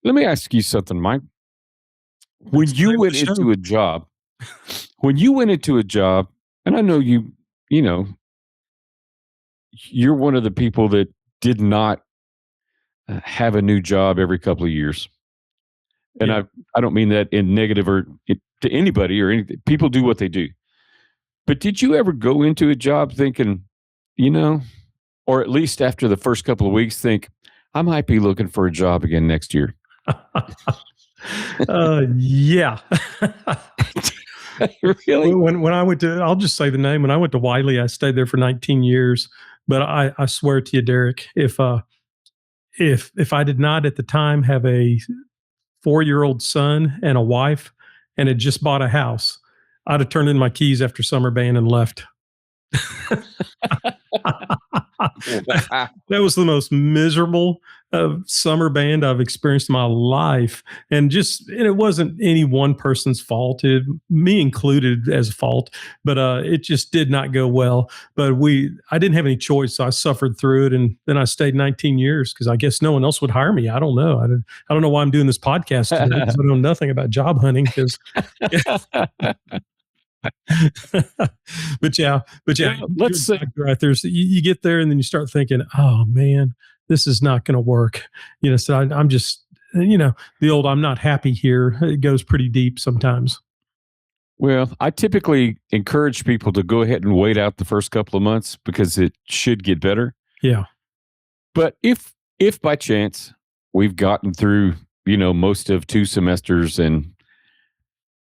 Let me ask you something, Mike. When That's the you name of went the show. into a job, when you went into a job, and I know you know, you're one of the people that did not have a new job every couple of years. And Yeah. I don't mean that in negative to anybody or anything. People do what they do. But did you ever go into a job thinking, you know, or at least after the first couple of weeks, think, I might be looking for a job again next year? Yeah. Really? When I went to, I'll just say the name. When I went to Wiley, I stayed there for 19 years. But I swear to you, Derek, if I did not at the time have a 4-year-old son and a wife and had just bought a house, I'd have turned in my keys after summer band and left. Wow. That was the most miserable summer band I've experienced in my life, and it wasn't any one person's fault, me included as fault, but it just did not go well. But I didn't have any choice, so I suffered through it, and then I stayed 19 years because I guess no one else would hire me. I don't know. I don't know why I'm doing this podcast today because I know nothing about job hunting. Because but yeah, Let's you're say, exactly right. You get there and then you start thinking, oh man, this is not going to work. So I'm just, the old I'm not happy here. It goes pretty deep sometimes. well, I typically encourage people to go ahead and wait out the first couple of months because it should get better. Yeah. But if by chance we've gotten through, most of 2 semesters and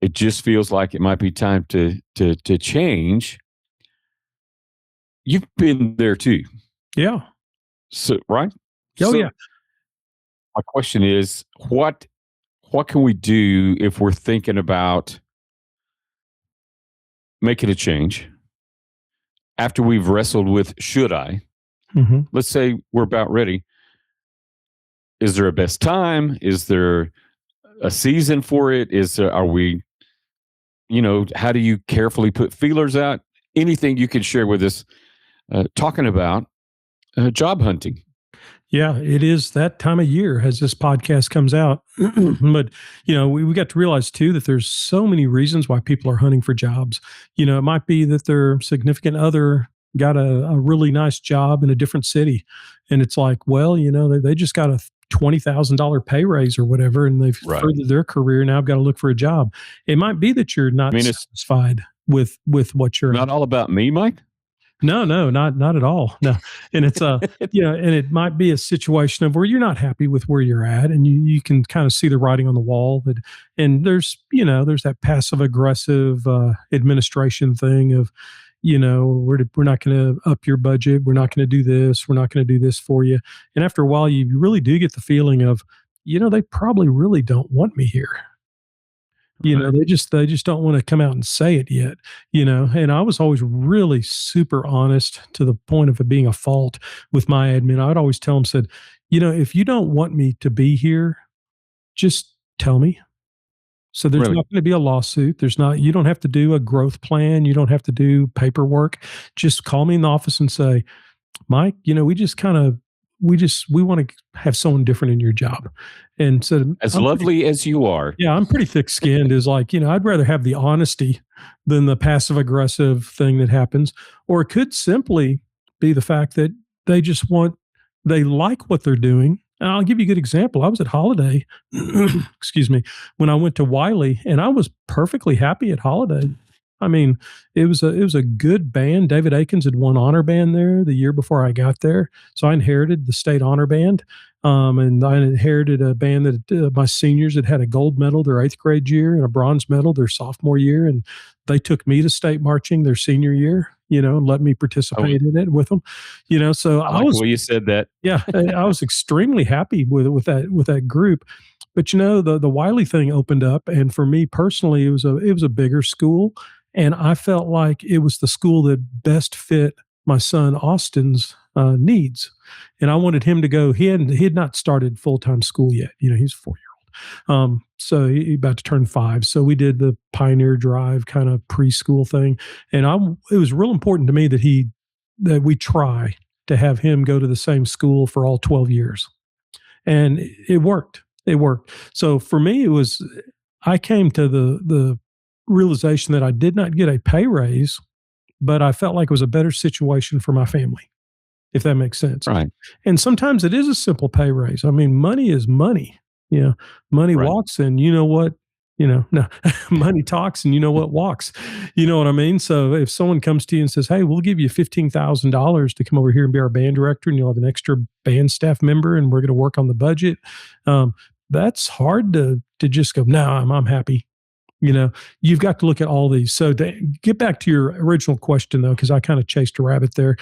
it just feels like it might be time to change, you've been there too. Yeah. So, right? Oh So yeah. my question is, what can we do if we're thinking about making a change after we've wrestled with should I? Hmm. Let's say we're about ready. Is there a best time? Is there a season for it? Are we, how do you carefully put feelers out? Anything you can share with us talking about job hunting? Yeah, it is that time of year as this podcast comes out. But, we got to realize too that there's so many reasons why people are hunting for jobs. It might be that their significant other got a really nice job in a different city. And it's like, well, they just got a $20,000 pay raise or whatever, and they've Right. furthered their career. Now I've got to look for a job. It might be that you're I not mean, it's satisfied with what you're not all about me, Mike. no, not at all. No. And it's and it might be a situation of where you're not happy with where you're at and you can kind of see the writing on the wall and there's that passive aggressive administration thing of we're not going to up your budget, we're not going to do this, we're not going to do this for you. And after a while you really do get the feeling of they probably really don't want me here. Right. They just don't want to come out and say it yet. And I was always really super honest to the point of it being a fault with my admin. I'd always tell them, said, if you don't want me to be here, just tell me. So there's Really? not going to be a lawsuit. You don't have to do a growth plan. You don't have to do paperwork. Just call me in the office and say, Mike, we want to have someone different in your job. And so As lovely as you are. yeah, I'm pretty thick skinned. Is like, I'd rather have the honesty than the passive aggressive thing that happens. Or it could simply be the fact that they like what they're doing. And I'll give you a good example. I was at Holiday, excuse me, when I went to Wiley, and I was perfectly happy at Holiday. I mean, it was a good band. David Akins had won honor band there the year before I got there, so I inherited the state honor band. And I inherited a band that my seniors had a gold medal their 8th grade year and a bronze medal their sophomore year, and they took me to state marching their senior year. And let me participate in it with them. So I like the way you said that. yeah, I was extremely happy with that group. But the Wiley thing opened up, and for me personally, it was a bigger school, and I felt like it was the school that best fit my son Austin's needs, and I wanted him to go. He had not started full time school yet. He's 4 year old, so he about to turn 5. So we did the Pioneer Drive kind of preschool thing, and it was real important to me that we try to have him go to the same school for all 12 years. And it worked. It worked. So for me, it was I came to the realization that I did not get a pay raise, but I felt like it was a better situation for my family, if that makes sense. Right. And sometimes it is a simple pay raise. I mean, money is money. You know, money Right. walks and you know what, no, money talks and you know what walks. You know what I mean? So if someone comes to you and says, "Hey, we'll give you $15,000 to come over here and be our band director, and you'll have an extra band staff member, and we're going to work on the budget," um, that's hard to just go, "No, I'm happy." You know, you've got to look at all these. So to get back to your original question, though, because I kind of chased a rabbit there.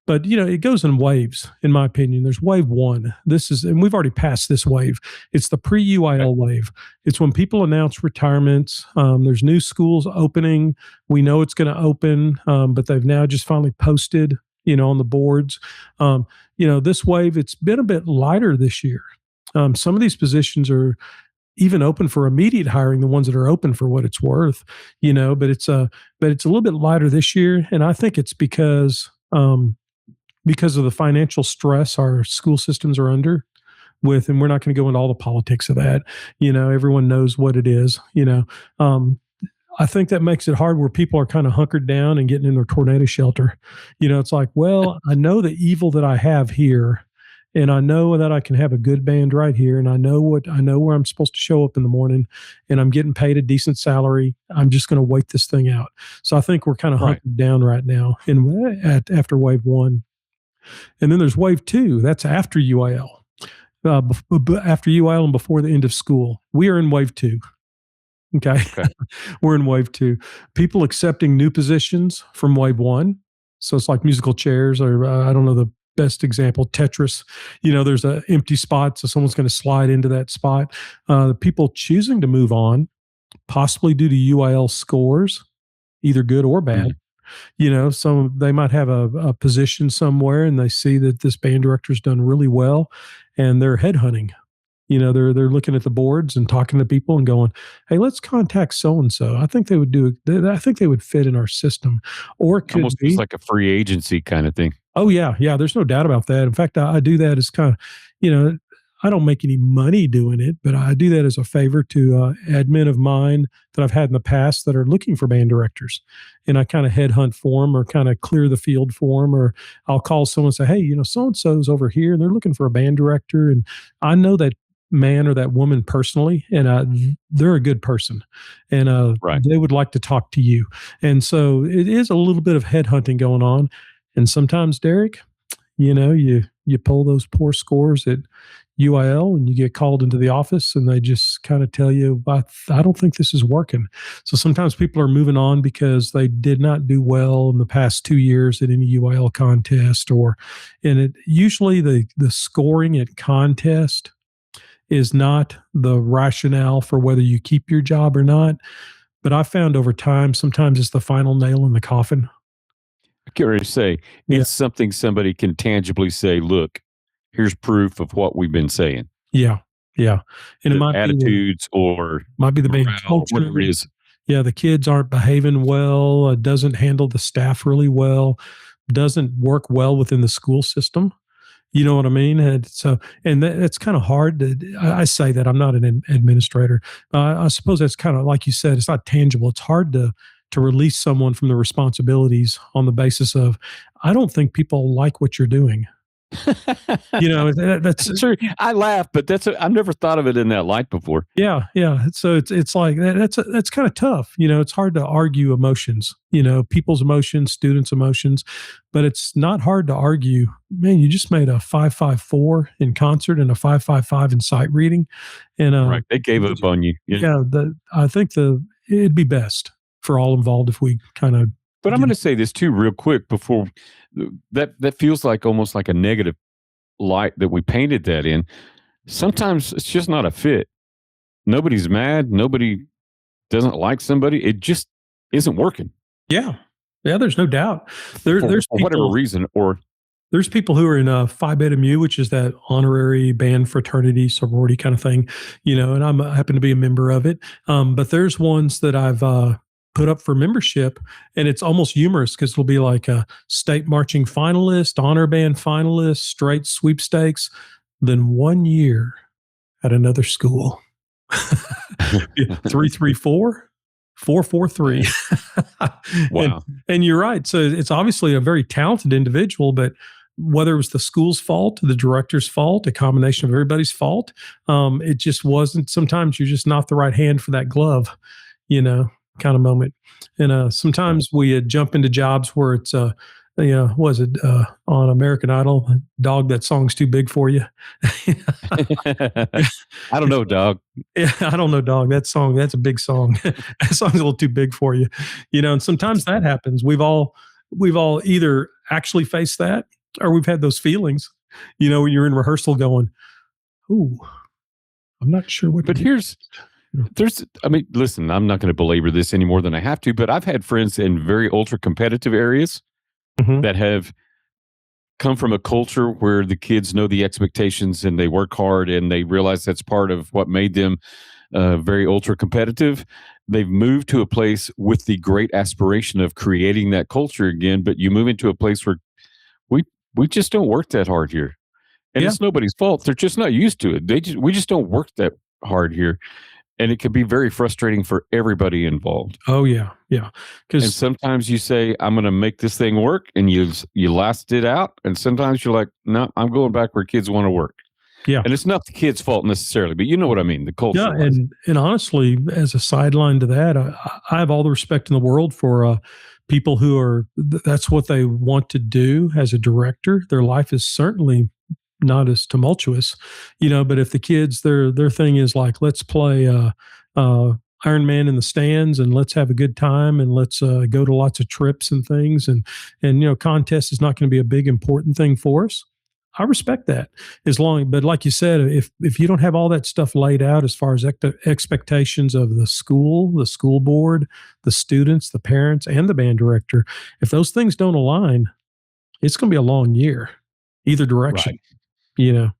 But it goes in waves, in my opinion. There's wave one. This is, and we've already passed this wave. It's the Okay. pre-UIL wave. It's when people announce retirements. There's new schools opening. We know it's going to open, but they've now just finally posted, on the boards. This wave, it's been a bit lighter this year. Some of these positions are even open for immediate hiring, the ones that are open for what it's worth, but it's a little bit lighter this year. And I think it's because of the financial stress our school systems are under with, and we're not going to go into all the politics of that. Everyone knows what it is. I think that makes it hard where people are kind of hunkered down and getting in their tornado shelter. It's like, well, I know the evil that I have here, and I know that I can have a good band right here, and I know where I'm supposed to show up in the morning, and I'm getting paid a decent salary. I'm just going to wait this thing out. So I think we're kind of Right. hunkered down right now after wave one. And then there's wave two. That's after UIL. After UIL and before the end of school. We are in wave two. Okay. Okay. We're in wave two. People accepting new positions from wave one. So it's like musical chairs, or I don't know the best example, Tetris. There's an empty spot, so someone's going to slide into that spot. People choosing to move on, possibly due to UIL scores, either good or bad. Mhm. So they might have a position somewhere and they see that this band director's done really well, and they're headhunting. They're looking at the boards and talking to people and going, "Hey, let's contact so and so. I think they would I think they would fit in our system." Or it could Almost feels be, like a free agency kind of thing. oh yeah, yeah. There's no doubt about that. In fact, I do that as kind of, you know, I don't make any money doing it, but I do that as a favor to admin of mine that I've had in the past that are looking for band directors, and I kind of headhunt for them or kind of clear the field for them, or I'll call someone and say, "Hey, so and so's over here, and they're looking for a band director, and I know that man or that woman personally, and they're a good person, and Right. they would like to talk to you." And so it is a little bit of headhunting going on, and sometimes, Derek, you pull those poor scores at UIL and you get called into the office and they just kind of tell you, I don't think this is working. So sometimes people are moving on because they did not do well in the past 2 years at any UIL contest, and it usually the scoring at contest is not the rationale for whether you keep your job or not. But I found over time, sometimes it's the final nail in the coffin. I can't really say Yeah. it's something somebody can tangibly say, look, here's proof of what we've been saying. Yeah. Yeah. And it The attitudes or might be the band morale or culture. whatever it is. Yeah, the kids aren't behaving well, doesn't handle the staff really well, doesn't work well within the school system. You know what I mean? And so, and that's kind of hard. I say that I'm not an administrator. I suppose that's kind of like you said. It's not tangible. It's hard to release someone from the responsibilities on the basis of, I don't think people like what you're doing. That's Sure. I laugh, but I've never thought of it in that light before. yeah, yeah. So it's like that's kind of tough. It's hard to argue emotions. People's emotions, students' emotions, but it's not hard to argue. Man, you just made a 5.54 in concert and a 5.55 in sight reading, and Right. They gave up on you. Yeah. yeah. I think it'd be best for all involved if we kind of. But I'm going to say this too, real quick, before that feels like almost like a negative light that we painted that in. Sometimes it's just not a fit. Nobody's mad. Nobody doesn't like somebody. It just isn't working. Yeah, yeah. There's no doubt. There's For whatever people. reason, or There's people who are in Phi Beta Mu, which is that honorary band fraternity sorority kind of thing, and I happen to be a member of it. But there's ones that I've put up for membership, and it's almost humorous because it'll be like a state marching finalist, honor band finalist, straight sweepstakes. Then 1 year at another school. 334 443. and Wow. and you're right. So it's obviously a very talented individual, but whether it was the school's fault, the director's fault, a combination of everybody's fault, it just wasn't. Sometimes you're just not the right hand for that glove, kind of moment. And sometimes we jump into jobs where it's was it on American Idol? Dog, that song's too big for you. I don't know, dog. Yeah, I don't know, dog. That's a big song. That song's a little too big for you, And sometimes that happens. We've all either actually faced that, or we've had those feelings, when you're in rehearsal, going, "Ooh, I'm not sure what to But do." I mean, listen, I'm not going to belabor this any more than I have to, but I've had friends in very ultra competitive areas Mhm. that have come from a culture where the kids know the expectations and they work hard and they realize that's part of what made them very ultra competitive. They've moved to a place with the great aspiration of creating that culture again, but you move into a place where we we just don't work that hard here, and Yeah. it's nobody's fault. They're just not used to it. We just don't work that hard here, and it can be very frustrating for everybody involved. Oh yeah, yeah. And Because sometimes you say, "I'm going to make this thing work," and you last it out. And sometimes you're like, "No, I'm going back where kids want to work." yeah, And it's not the kids' fault necessarily, but you know what I mean, the yeah, culture wise. and honestly, as a sideline to that, I have all the respect in the world for people who are that's what they want to do as a director. Their life is certainly not as tumultuous, but if the kids their thing is like, let's play uh Iron Man in the stands, and let's have a good time, and let's go to lots of trips and things, and contest is not going to be a big important thing for us. I respect that, but like you said, if you don't have all that stuff laid out as far as expectations of the school board, the students, the parents, and the band director, if those things don't align, it's going to be a long year, either direction, Right. you know,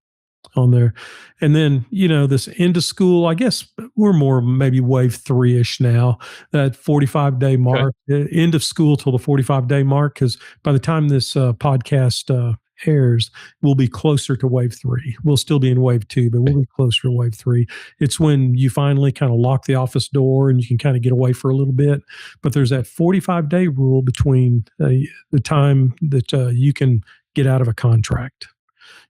on there. And then, this end of school, I guess we're more maybe wave three ish now, that 45-day Okay. mark, end of school till the 45-day mark. Cause by the time this podcast airs, we'll be closer to wave three. We'll still be in wave two, but we'll be closer to wave three. It's when you finally kind of lock the office door and you can kind of get away for a little bit. But there's that 45-day rule between the time that you can get out of a contract.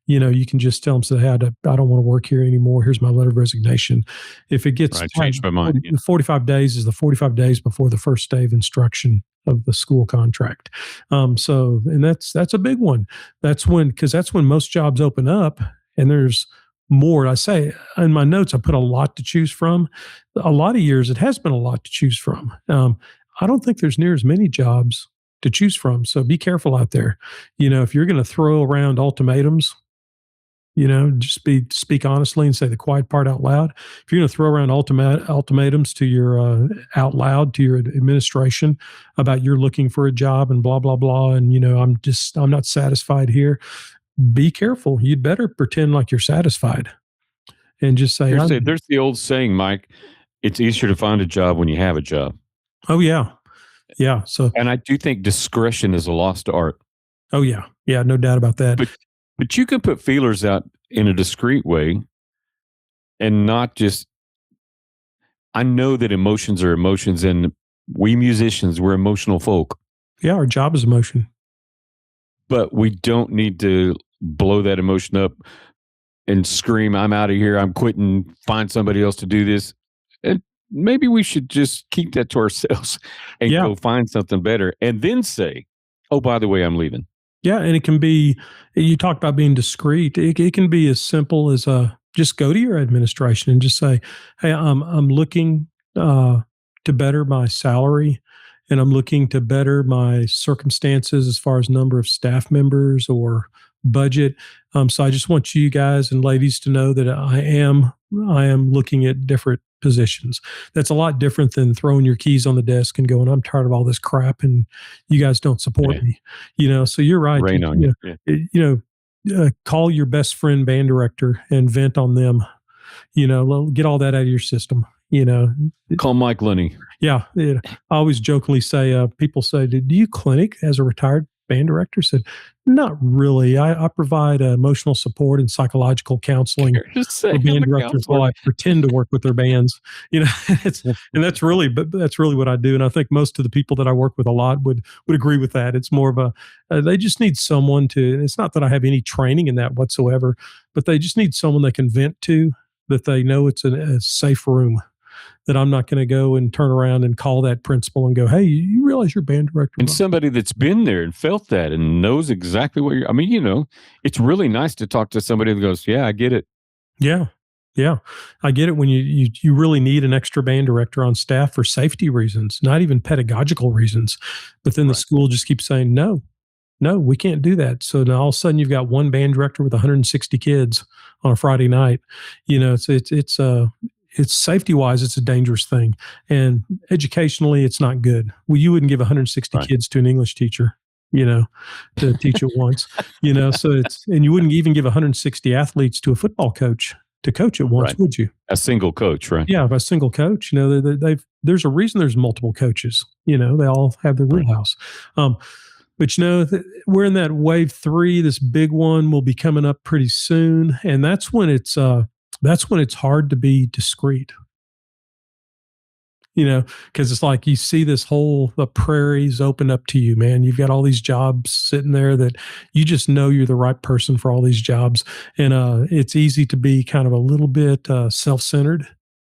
You can just tell them, say, hey, I don't want to work here anymore. Here's my letter of resignation. If it gets Right. tight, Changed my mind. Yeah. the 45 days is the 45 days before the first day of instruction of the school contract. And that's a big one. Because that's when most jobs open up, and there's more. I say in my notes, I put a lot to choose from. A lot of years, it has been a lot to choose from. I don't think there's near as many jobs to choose from. So be careful out there. If you're going to throw around ultimatums, just speak honestly and say the quiet part out loud. If you're going to throw around ultimatums to your out loud to your administration about you're looking for a job and blah blah blah, and I'm not satisfied here. Be careful. You'd better pretend like you're satisfied and just say, There's the old saying, Mike, it's easier to find a job when you have a job. "Oh yeah, yeah." So, And I do think discretion is a lost art. oh yeah, yeah, no doubt about that. But you can put feelers out in a discreet way and not just. I know that emotions are emotions, and we musicians, we're emotional folk, Yeah, our job is emotion. but we don't need to blow that emotion up and scream, I'm out of here, I'm quitting, find somebody else to do this. And maybe we should just keep that to ourselves and Yeah, go find something better and then say, oh, by the way, I'm leaving. yeah, and it can be. You talked about being discreet. It can be as simple as just go to your administration and just say, "Hey, I'm looking to better my salary, and I'm looking to better my circumstances as far as number of staff members or budget. So I just want you guys and ladies to know that I am looking at different positions. That's a lot different than throwing your keys on the desk and going, I'm tired of all this crap and you guys don't support Yeah. me. So you're right. Rain on you. Yeah. Call your best friend band director and vent on them. Get all that out of your system. Call Mike Lunney. Yeah. I always jokingly say, people say, do you clinic as a retired band director? I said, not really. I provide emotional support and psychological counseling You're just saying for I'm band a directors while counselor. I pretend to work with their bands. You know, it's and that's really what I do. And I think most of the people that I work with a lot would agree with that. It's more of a they just need someone to. And it's not that I have any training in that whatsoever, but they just need someone they can vent to, that they know it's a safe room, that I'm not going to go and turn around and call that principal and go, "Hey, you realize your band director?" And somebody that's been there and felt that and knows exactly what you're, I mean, it's really nice to talk to somebody that goes, yeah, I get it. Yeah. Yeah. I get it when you really need an extra band director on staff for safety reasons, not even pedagogical reasons. But then the Right. school just keeps saying, no, no, we can't do that. So now all of a sudden you've got one band director with 160 kids on a Friday night. It's safety wise, it's a dangerous thing. And educationally, it's not good. Well, you wouldn't give 160 Right. kids to an English teacher, you know, to teach it once, so and you wouldn't even give 160 athletes to a football coach to coach it once, Right. would you? A single coach, right? Yeah, if a single coach, there's a reason there's multiple coaches. They all have their Right. wheelhouse. But we're in that wave three. This big one will be coming up pretty soon, and that's when it's hard to be discreet. Because it's like you see the prairies open up to you, man. You've got all these jobs sitting there that you just know you're the right person for all these jobs, and it's easy to be kind of a little bit self-centered.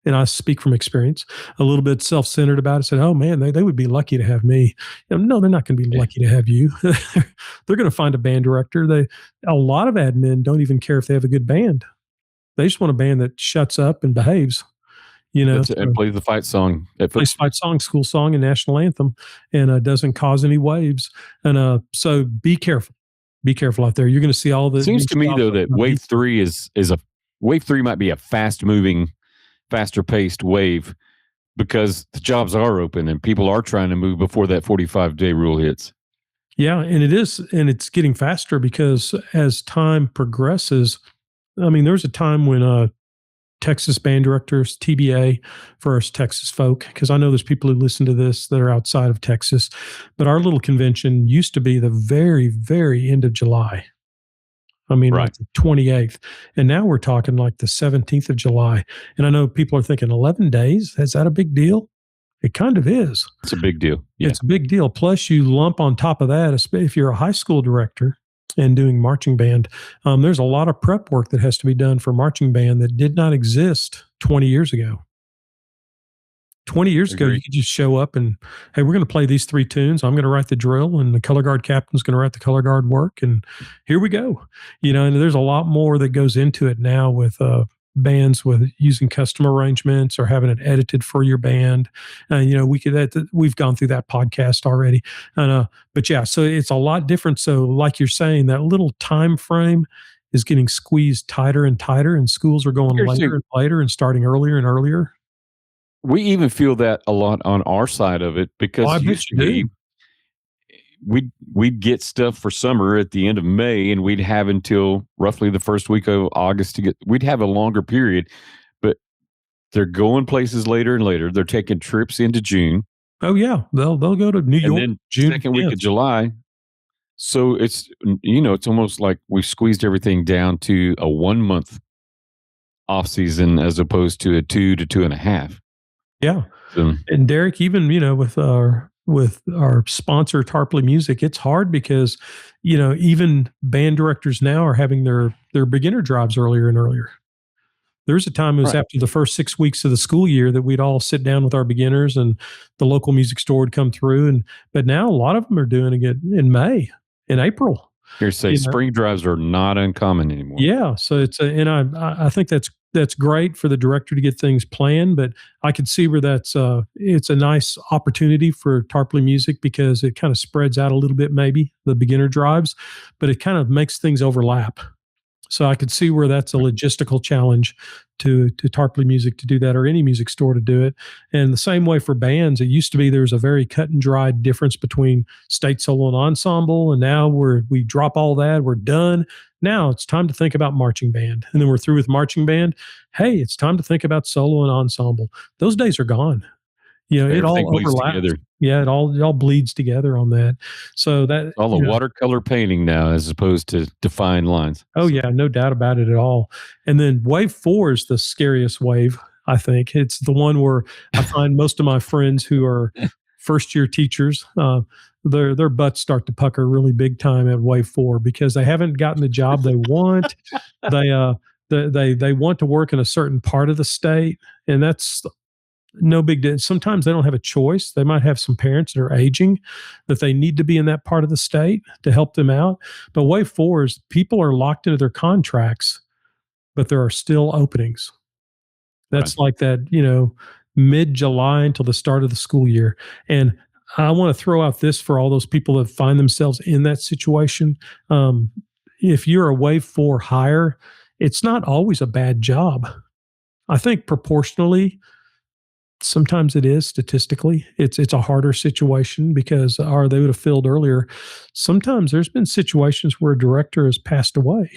And I speak from experience, a little bit self-centered about it. Said, "Oh man, they would be lucky to have me." No, they're not going to be Yeah. lucky to have you. They're going to find a band director. A lot of admin don't even care if they have a good band. They just want a band that shuts up and behaves. That's it. And So play the fight song at plays fight song, school song, and national anthem, and doesn't cause any waves. And so be careful. Be careful out there. You're going to see all Seems these to me jobs though open that up. wave three is a wave three might be a fast moving, faster paced wave because the jobs are open and people are trying to move before that 45-day rule hits. Yeah, and it is, and it's getting faster because as time progresses, I mean, there's a time when Texas band directors, TBA for us Texas folk, because I know there's people who listen to this that are outside of Texas, but our little convention used to be the very, very end of July. I mean, like Right. the 28th. And now we're talking like the 17th of July. And I know people are thinking 11 days. Is that a big deal? It kind of is. It's a big deal. Yeah. It's a big deal. Plus, you lump on top of that, if you're a high school director and doing marching band, there's a lot of prep work that has to be done for marching band that did not exist 20 years ago. 20 years ago, you Agreed. could just show up and, hey, we're going to play these three tunes. I'm going to write the drill, and the color guard captain's going to write the color guard work, and here we go. And there's a lot more that goes into it now with bands with using custom arrangements or having it edited for your band. And we've gone through that podcast already. And but yeah, so it's a lot different. So like you're saying, that little time frame is getting squeezed tighter and tighter, and schools are going Here's later the- and later and starting earlier and earlier. We even feel that a lot on our side of it Oh, because I bet used you to be do. we'd get stuff for summer at the end of May and we'd have until roughly the first week of August we'd have a longer period, but they're going places later and later. They're taking trips into June Oh yeah, they'll go to New and York then June second week 10th. of July. So it's almost like we've squeezed everything down to a 1 month off season as opposed to a 2 to 2.5. Yeah, So, and Derek, even with our sponsor Tarpley Music, it's hard because even band directors now are having their beginner jobs earlier and earlier. There's a time it was right. after the first 6 weeks of the school year that we'd all sit down with our beginners, and the local music store would come through. But now a lot of them are doing it in May, in April. Here say You know, spring drives are not uncommon anymore. Yeah, so and I think that's great for the director to get things planned, but I could see where it's a nice opportunity for Tarpley Music because it kind of spreads out a little bit, maybe the beginner drives, but it kind of makes things overlap. So I could see where that's a logistical challenge to Tarpley Music to do that, or any music store to do it. And the same way for bands, it used to be there was a very cut and dried difference between state solo and ensemble, and now we drop all that, we're done. Now it's time to think about marching band, and then we're through with marching band. Hey, it's time to think about solo and ensemble. Those days are gone. You know, it Everything all bleeds overlaps. together. Yeah, it all bleeds together on that. So that, All a watercolor painting now as opposed to defined lines. oh So, yeah, no doubt about it at all. And then wave 4 is the scariest wave, I think. It's the one where I find most of my friends who are first year teachers, their butts start to pucker really big time at wave 4 because they haven't gotten the job they want. They they want to work in a certain part of the state, and that's no big deal. Sometimes they don't have a choice. They might have some parents that are aging that they need to be in that part of the state to help them out. But wave 4 is people are locked into their contracts, but there are still openings. right. That's like that, mid July until the start of the school year. And I want to throw out this for all those people that find themselves in that situation. Um, if you're a wave 4 hire, it's not always a bad job. I think proportionally, sometimes it is statistically. It's a harder situation because, or they would have filled earlier. Sometimes there's been situations where a director has passed away,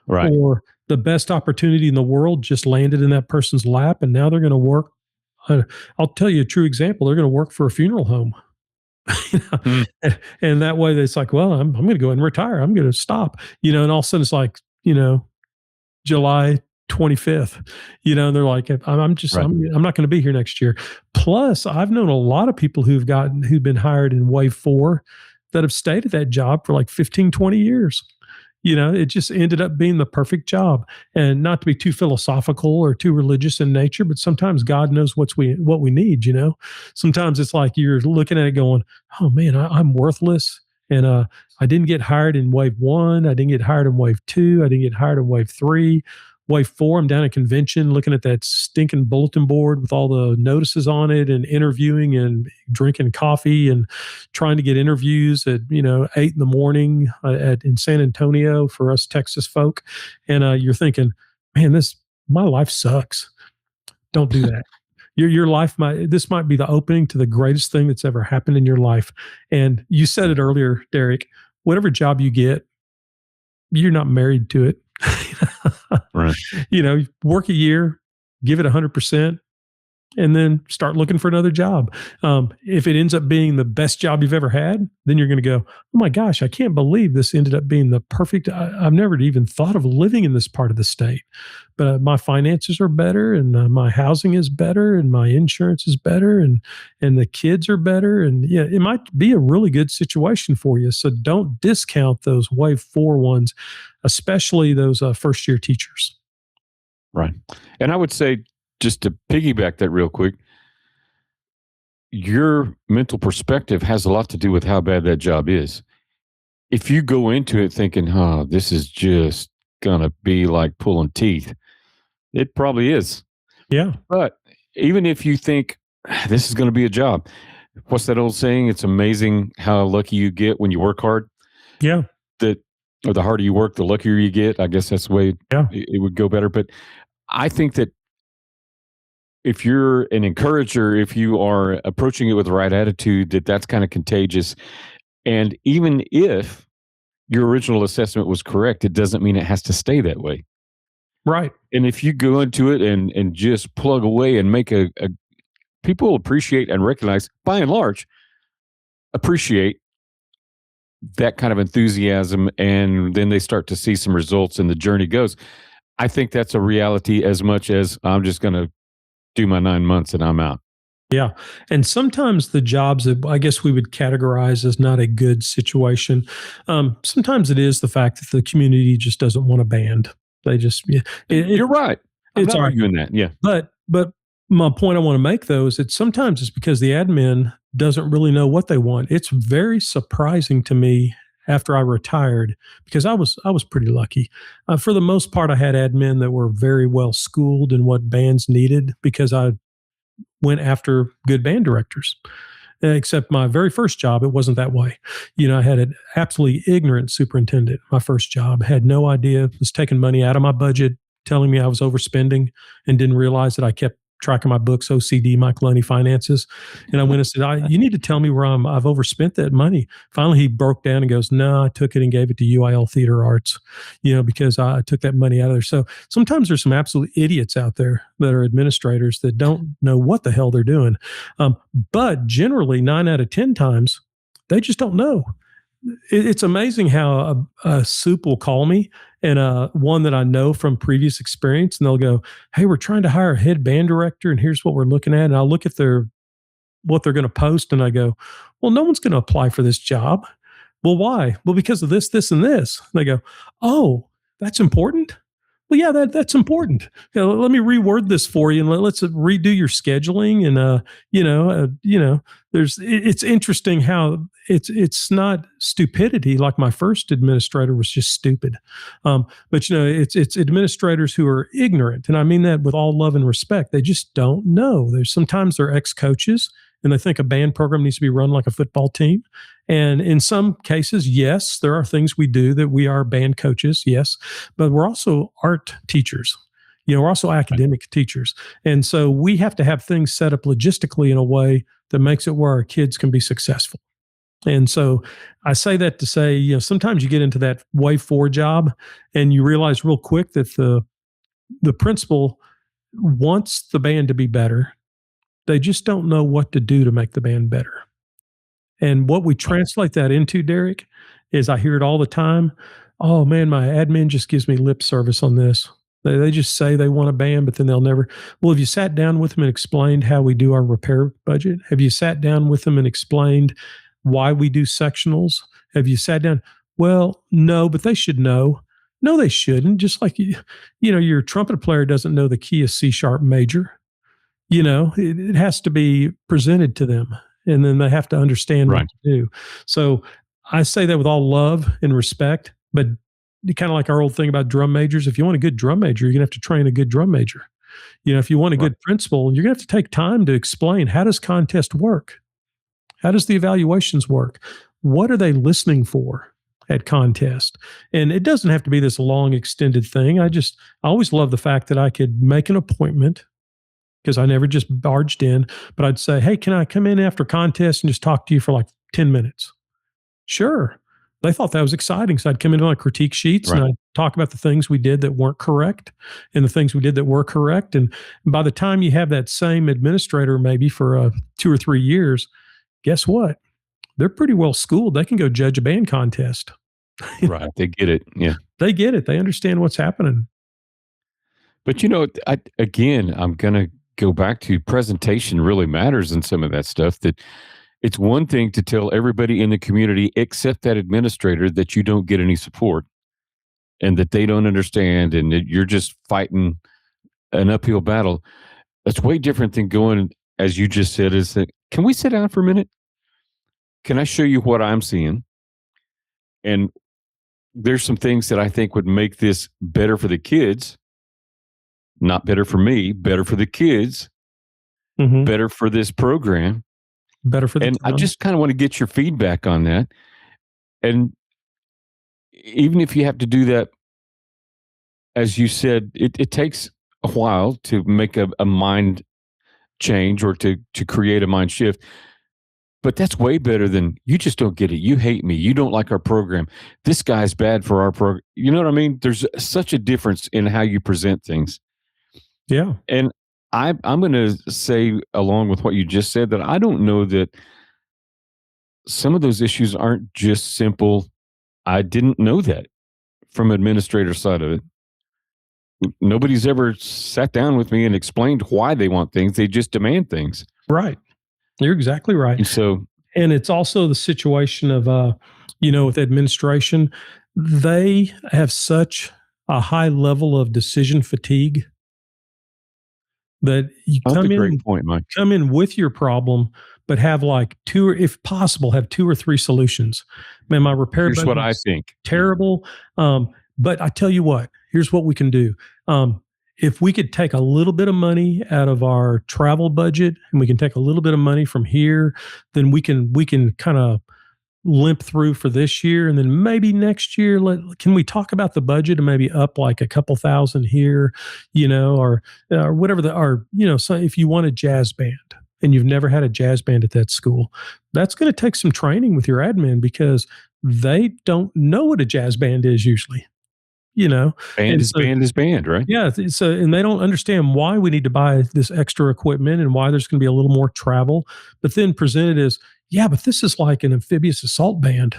Right. or the best opportunity in the world just landed in that person's lap, and now they're going to work. Uh, I'll tell you a true example. They're going to work for a funeral home. You know? Mm, And that way it's like, well, I'm going to go ahead and retire. I'm going to stop, and all of a sudden it's like, July 25th, and they're like, right. I'm not going to be here next year. Plus, I've known a lot of people who've been hired in wave 4 that have stayed at that job for like 15, 20 years. It just ended up being the perfect job. And not to be too philosophical or too religious in nature, but sometimes God knows what we need. Sometimes it's like you're looking at it going, oh man, I'm worthless. And I didn't get hired in wave 1. I didn't get hired in wave 2. I didn't get hired in wave 3. Wave 4, I'm down at convention looking at that stinking bulletin board with all the notices on it and interviewing and drinking coffee and trying to get interviews at 8 in the morning in San Antonio for us Texas folk. And you're thinking, man, my life sucks. Don't do that. Your life might be the opening to the greatest thing that's ever happened in your life. And you said it earlier, Derek. Whatever job you get, you're not married to it. Right. Work a year, give it 100%, and then start looking for another job. If it ends up being the best job you've ever had, then you're going to go, oh my gosh, I can't believe this ended up being the perfect. I've never even thought of living in this part of the state, but my finances are better, and my housing is better, and my insurance is better, and the kids are better, and yeah, it might be a really good situation for you. So don't discount those wave 4 ones, especially those first year teachers. Right. And I would say, just to piggyback that real quick, your mental perspective has a lot to do with how bad that job is. If you go into it thinking, oh, this is just going to be like pulling teeth, it probably is. Yeah. But even if you think this is going to be a job, what's that old saying? It's amazing how lucky you get when you work hard. Yeah. That, or the harder you work, the luckier you get. I guess that's the way Yeah. it would go better. But I think that if you're an encourager, if you are approaching it with the right attitude, that's kind of contagious. And even if your original assessment was correct, it doesn't mean it has to stay that way. Right. And if you go into it and just plug away and make a people appreciate and recognize, by and large, appreciate that kind of enthusiasm, and then they start to see some results and the journey goes. I think that's a reality as much as I'm just going to do my 9 months and I'm out. Yeah. And sometimes the jobs that I guess we would categorize as not a good situation, sometimes it is the fact that the community just doesn't want a band. They just, yeah, You're right. I'm it's not all right. arguing that. Yeah. But my point I want to make though is that sometimes it's because the admin doesn't really know what they want. It's very surprising to me after I retired because I was pretty lucky. For the most part, I had admin that were very well schooled in what bands needed because I went after good band directors. Except my very first job, it wasn't that way. I had an absolutely ignorant superintendent. My first job, had no idea, was taking money out of my budget, telling me I was overspending, and didn't realize that I kept tracking my books, OCD, Mike Lunney finances. And I went and said, you need to tell me where I've overspent that money. Finally, he broke down and goes, no, I took it and gave it to UIL Theater Arts, because I took that money out of there. So sometimes there's some absolute idiots out there that are administrators that don't know what the hell they're doing. But generally 9 out of 10 times, they just don't know. It's amazing how a soup will call me and one that I know from previous experience, and they'll go, "Hey, we're trying to hire a head band director, and here's what we're looking at." And I'll look at what they're going to post, and I go, "Well, no one's going to apply for this job." Well, why? Well, because of this, this, and this. And they go, "Oh, that's important." Well, yeah, that's important. Let me reword this for you, and let's redo your scheduling. And it's interesting how it's not stupidity like my first administrator was just stupid, but it's administrators who are ignorant, and I mean that with all love and respect. They just don't know. Sometimes they're ex coaches, and they think a band program needs to be run like a football team. And in some cases, yes, there are things we do that we are band coaches, yes, but we're also art teachers. We're also academic teachers. And so we have to have things set up logistically in a way that makes it where our kids can be successful. And so I say that to say, sometimes you get into that wave 4 job and you realize real quick that the principal wants the band to be better. They just don't know what to do to make the band better. And what we translate that into, Derek, is I hear it all the time. Oh man, my admin just gives me lip service on this. They just say they want a band, but then they'll never. Well, have you sat down with them and explained how we do our repair budget? Have you sat down with them and explained why we do sectionals? Have you sat down? Well, no, but they should know. No, they shouldn't. Just like your trumpet player doesn't know the key of C sharp major. It has to be presented to them, and then they have to understand what to do. So I say that with all love and respect, but kind of like our old thing about drum majors. If you want a good drum major, you're going to have to train a good drum major. If you want a good principal, you're going to have to take time to explain, how does contest work? How does the evaluations work? What are they listening for at contest? And it doesn't have to be this long extended thing. I always love the fact that I could make an appointment, because I never just barged in, but I'd say, "Hey, can I come in after contest and just talk to you for like 10 minutes? Sure. They thought that was exciting. So I'd come into my critique sheets and I'd talk about the things we did that weren't correct and the things we did that were correct. And by the time you have that same administrator, maybe for 2 or 3 years, guess what? They're pretty well schooled. They can go judge a band contest. Right. They get it. Yeah. They get it. They understand what's happening. But I'm going to go back to presentation really matters in some of that stuff. That it's one thing to tell everybody in the community except that administrator that you don't get any support and that they don't understand and that you're just fighting an uphill battle. That's way different than going, as you just said, is that, can we sit down for a minute? Can I show you what I'm seeing? And there's some things that I think would make this better for the kids. Not better for me, better for the kids, better for this program. Better for the And town. I just kind of want to get your feedback on that. And even if you have to do that, as you said, it takes a while to make a mind change or to create a mind shift. But that's way better than, you just don't get it. You hate me. You don't like our program. This guy's bad for our program. You know what I mean? There's such a difference in how you present things. Yeah. And I'm going to say, along with what you just said, that I don't know that some of those issues aren't just simple, I didn't know that, from administrator side of it. Nobody's ever sat down with me and explained why they want things. They just demand things. Right. You're exactly right. And it's also the situation of, with administration, they have such a high level of decision fatigue that you come in with your problem, but have like two, or if possible, have 2 or 3 solutions. Man, my repair Here's what I think. Terrible. But I tell you what, here's what we can do. If we could take a little bit of money out of our travel budget and we can take a little bit of money from here, then we can kind of limp through for this year, and then maybe next year, can we talk about the budget and maybe up like a couple thousand here, or whatever or so if you want a jazz band and you've never had a jazz band at that school, that's going to take some training with your admin because they don't know what a jazz band is usually, Band and is so band is band, right? yeah, so and they don't understand why we need to buy this extra equipment and why there's going to be a little more travel. But then presented as, yeah, but this is like an amphibious assault band.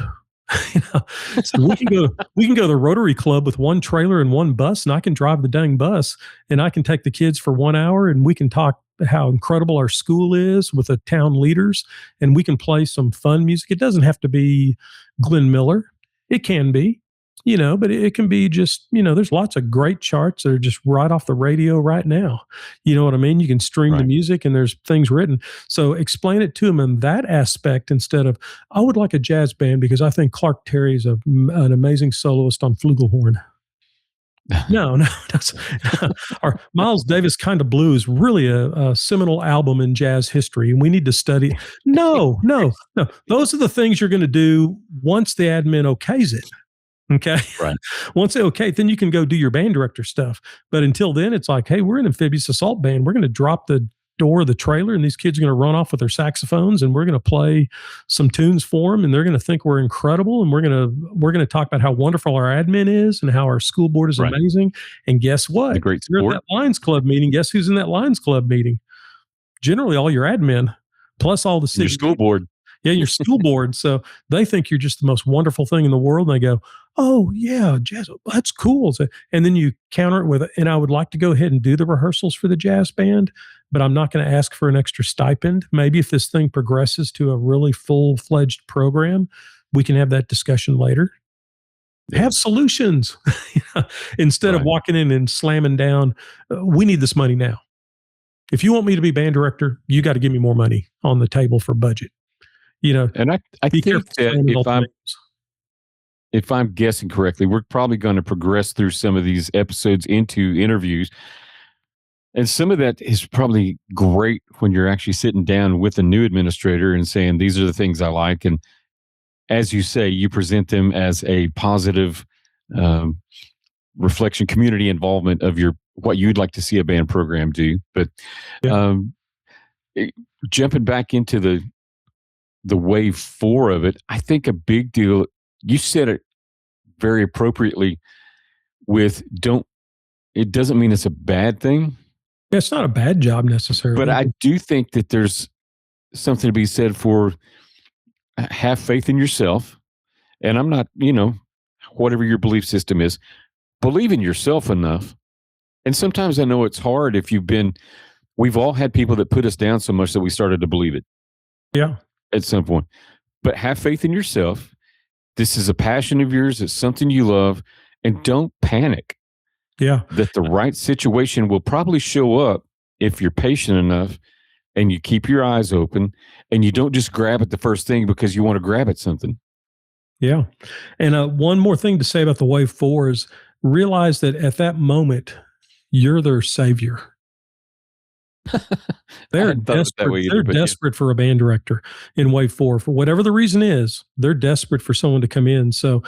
you know, so we can go to the Rotary Club with one trailer and one bus, and I can drive the dang bus, and I can take the kids for 1 hour, and we can talk how incredible our school is with the town leaders, and we can play some fun music. It doesn't have to be Glenn Miller. It can be, but it can be just, there's lots of great charts that are just right off the radio right now. You know what I mean? You can stream the Right. music and there's things written. So explain it to them in that aspect instead of, I would like a jazz band because I think Clark Terry is an amazing soloist on flugelhorn. No, no, that's, or Miles Davis Kind of Blue is really a seminal album in jazz history, and we need to study. No, no, no. Those are the things you're going to do once the admin okays it. Okay. Right. Once they okay, then you can go do your band director stuff. But until then, it's like, hey, we're an amphibious assault band. We're going to drop the door of the trailer, and these kids are going to run off with their saxophones, and we're going to play some tunes for them, and they're going to think we're incredible, and we're going to talk about how wonderful our admin is and how our school board is Right. amazing. And guess what? The great You're at sport. that Lions Club meeting. Guess who's in that Lions Club meeting? Generally, all your admin, plus all the Your city. school board. Yeah, your school board. So they think you're just the most wonderful thing in the world. And they go, oh, yeah, jazz, that's cool. So, and then you counter it with, and I would like to go ahead and do the rehearsals for the jazz band, but I'm not going to ask for an extra stipend. Maybe if this thing progresses to a really full-fledged program, we can have that discussion later. Yeah. Have solutions instead of Right. walking in and slamming down. We need this money now. If you want me to be band director, you got to give me more money on the table for budget. And I Be think careful that slamming ultimatums. if I'm guessing correctly, we're probably going to progress through some of these episodes into interviews. And some of that is probably great when you're actually sitting down with a new administrator and saying, these are the things I like. And as you say, you present them as a positive reflection, community involvement of what you'd like to see a band program do. But Yeah. Jumping back into the wave 4 of it, I think a big deal, you said it very appropriately with it doesn't mean it's a bad thing, Yeah, it's not a bad job necessarily. but I do think that there's something to be said for have faith in yourself. And I'm not, whatever your belief system is, believe in yourself enough. And sometimes I know it's hard if we've all had people that put us down so much that we started to believe it. Yeah. At some point. But have faith in yourself. This is a passion of yours. It's something you love. And don't panic Yeah. that the right situation will probably show up if you're patient enough and you keep your eyes open and you don't just grab at the first thing because you want to grab at something. Yeah. And one more thing to say about the wave 4 is realize that at that moment, you're their savior. They're hadn't thought of it that way desperate. either, They're but yeah. desperate for a band director in wave 4 for whatever the reason is. They're desperate for someone to come in. So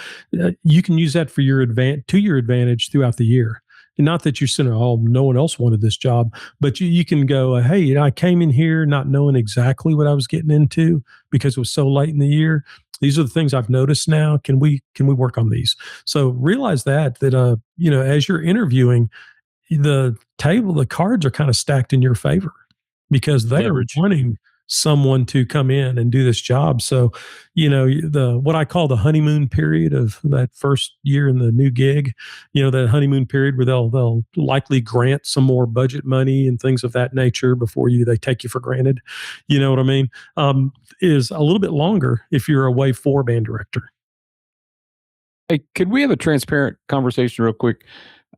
you can use that for your advantage throughout the year. And not that you're saying, oh, no one else wanted this job, but you can go, hey, I came in here not knowing exactly what I was getting into because it was so late in the year. These are the things I've noticed now. Can we work on these? So realize that as you're interviewing, the cards are kind of stacked in your favor because they Leverage. are wanting someone to come in and do this job. So, what I call the honeymoon period of that first year in the new gig, that honeymoon period where they'll likely grant some more budget money and things of that nature before they take you for granted. You know what I mean? Is a little bit longer if you're a wave 4 band director. Hey, could we have a transparent conversation real quick?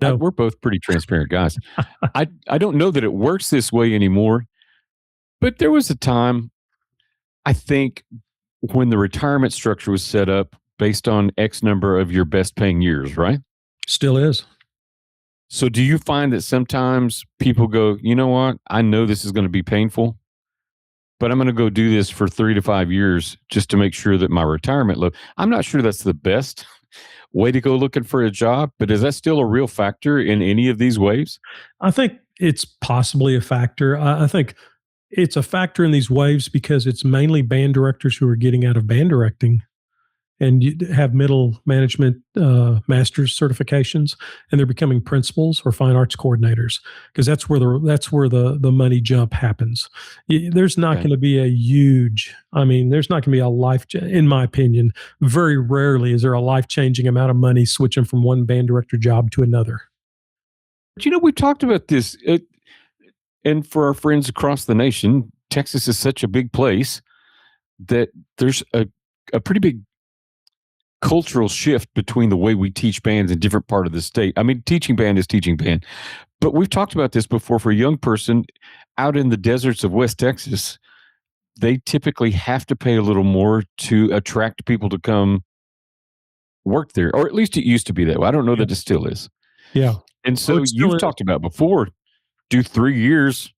No. We're both pretty transparent guys. I don't know that it works this way anymore, but there was a time, I think, when the retirement structure was set up based on X number of your best paying years, right? Still is. So do you find that sometimes people go, you know what? I know this is going to be painful, but I'm going to go do this for 3 to 5 years just to make sure that my retirement look. I'm not sure that's the best way to go looking for a job, but is that still a real factor in any of these waves? I think it's possibly a factor. I think it's a factor in these waves because it's mainly band directors who are getting out of band directing and you have middle management master's certifications, and they're becoming principals or fine arts coordinators because that's where the money jump happens. There's not Okay. going to be a huge. I mean, there's not going to be a in my opinion. Very rarely is there a life changing amount of money switching from one band director job to another. But we've talked about this, and for our friends across the nation, Texas is such a big place that there's a pretty big cultural shift between the way we teach bands in different part of the state. I mean, teaching band is teaching band, but we've talked about this before. For a young person out in the deserts of West Texas, they typically have to pay a little more to attract people to come work there, or at least it used to be that way. I don't know Yeah, that it still is. yeah. And Oh, so it still you've is. talked about before, do 3 years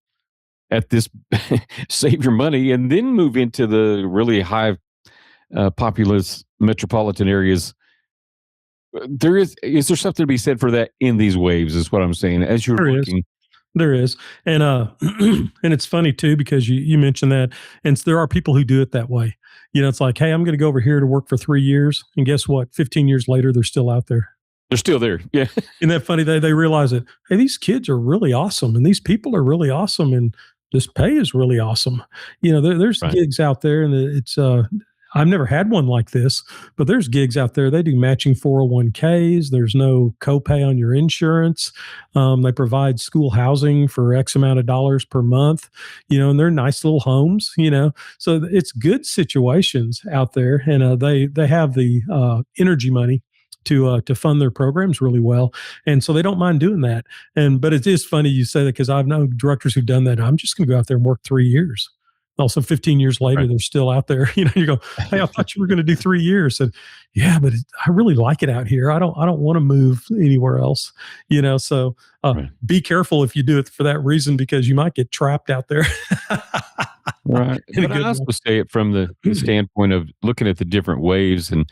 at this, save your money, and then move into the really high populous metropolitan areas. Is there something to be said for that in these waves? Is what I'm saying. As you're There is. looking, There is, and and it's funny too because you mentioned that, and there are people who do it that way. It's like, hey, I'm going to go over here to work for 3 years, and guess what? 15 years later, they're still out there. they're still there. Yeah, Isn't that funny? They realize that, hey, these kids are really awesome, and these people are really awesome, and this pay is really awesome. There's right. gigs out there, and it's I've never had one like this, but there's gigs out there. They do matching 401ks. There's no copay on your insurance. They provide school housing for X amount of dollars per month, and they're nice little homes. So it's good situations out there, and they have the energy money to fund their programs really well, and so they don't mind doing that. But it is funny you say that because I've known directors who've done that. I'm just going to go out there and work 3 years. Also, 15 years later, Right. they're still out there. You go, hey, I thought you were going to do 3 years. And yeah, but I really like it out here. I don't want to move anywhere else. So Right. be careful if you do it for that reason because you might get trapped out there. Right. In a But I good also say it from the standpoint of looking at the different waves, and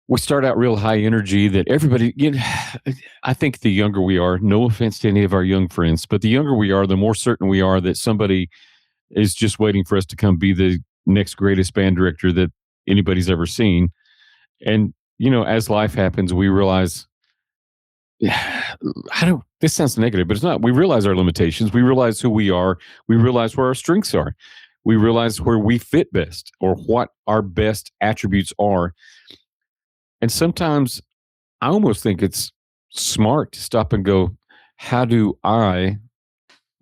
we start out real high energy that everybody, I think the younger we are, no offense to any of our young friends, but the younger we are, the more certain we are that somebody is just waiting for us to come be the next greatest band director that anybody's ever seen. And, as life happens, we realize, this sounds negative, but it's not. We realize our limitations. We realize who we are. We realize where our strengths are. We realize where we fit best or what our best attributes are. And sometimes I almost think it's smart to stop and go, how do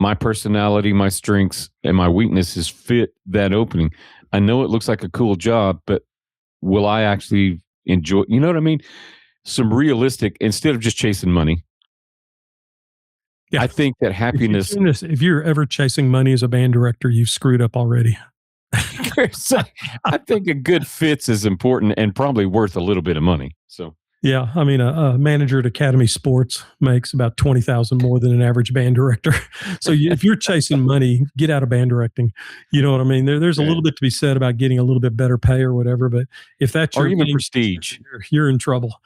my personality, my strengths, and my weaknesses fit that opening? I know it looks like a cool job, but will I actually enjoy? You know what I mean? Some realistic, instead of just chasing money. Yeah. I think that If you're happiness, doing this, if you're ever chasing money as a band director, you've screwed up already. I think a good fits is important and probably worth a little bit of money. So, Yeah, I mean, a manager at Academy Sports makes about 20,000 more than an average band director. So if you're chasing money, get out of band directing. You know what I mean? There's a yeah. little bit to be said about getting a little bit better pay or whatever, but if that's Or your even game, prestige. you're in trouble.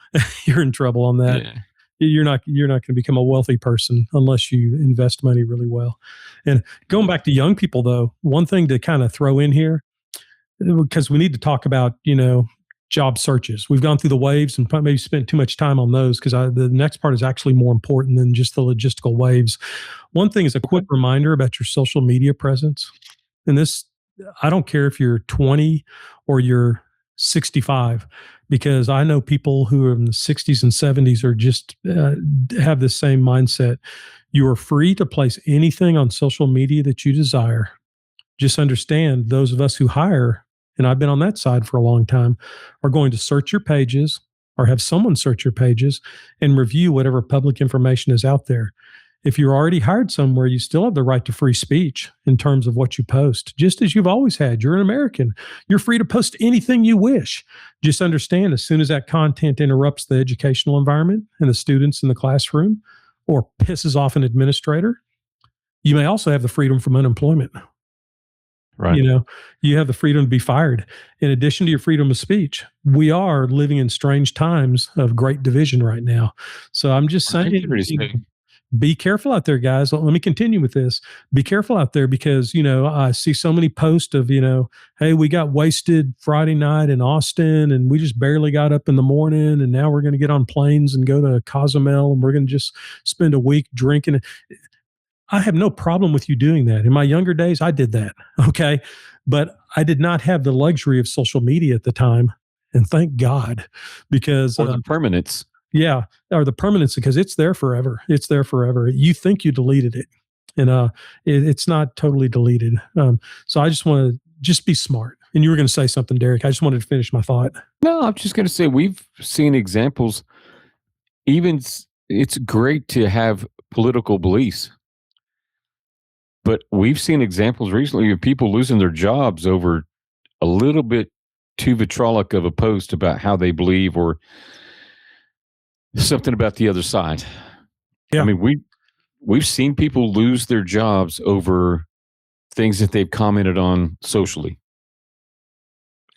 You're in trouble on that. Yeah. You're not going to become a wealthy person unless you invest money really well. And going back to young people, though, one thing to kind of throw in here because we need to talk about job searches. We've gone through the waves and maybe spent too much time on those because the next part is actually more important than just the logistical waves. One thing is a quick reminder about your social media presence. And this, I don't care if you're 20 or you're 65, because I know people who are in the 60s and 70s are just have the same mindset. You are free to place anything on social media that you desire. Just understand those of us who hire, and I've been on that side for a long time, are going to search your pages or have someone search your pages and review whatever public information is out there. If you're already hired somewhere, you still have the right to free speech in terms of what you post, just as you've always had. You're an American. You're free to post anything you wish. Just understand as soon as that content interrupts the educational environment and the students in the classroom or pisses off an administrator, you may also have the freedom from unemployment. Right. You know, you have the freedom to be fired. In addition to your freedom of speech, we are living in strange times of great division right now. So I'm just I get saying, ready to say, be careful out there, guys. Let me continue with this. Be careful out there because, I see so many posts of, hey, we got wasted Friday night in Austin and we just barely got up in the morning. And now we're going to get on planes and go to Cozumel and we're going to just spend a week drinking. I have no problem with you doing that. In my younger days, I did that. Okay. But I did not have the luxury of social media at the time. And thank God, because or the permanence. yeah, or the permanence, because it's there forever. It's there forever. You think you deleted it, and it's not totally deleted. So I just want to just be smart. And you were going to say something, Derek. I just wanted to finish my thought. No, I'm just going to say we've seen examples. It's great to have political beliefs, but we've seen examples recently of people losing their jobs over a little bit too vitriolic of a post about how they believe or something about the other side. Yeah. I mean, we've seen people lose their jobs over things that they've commented on socially.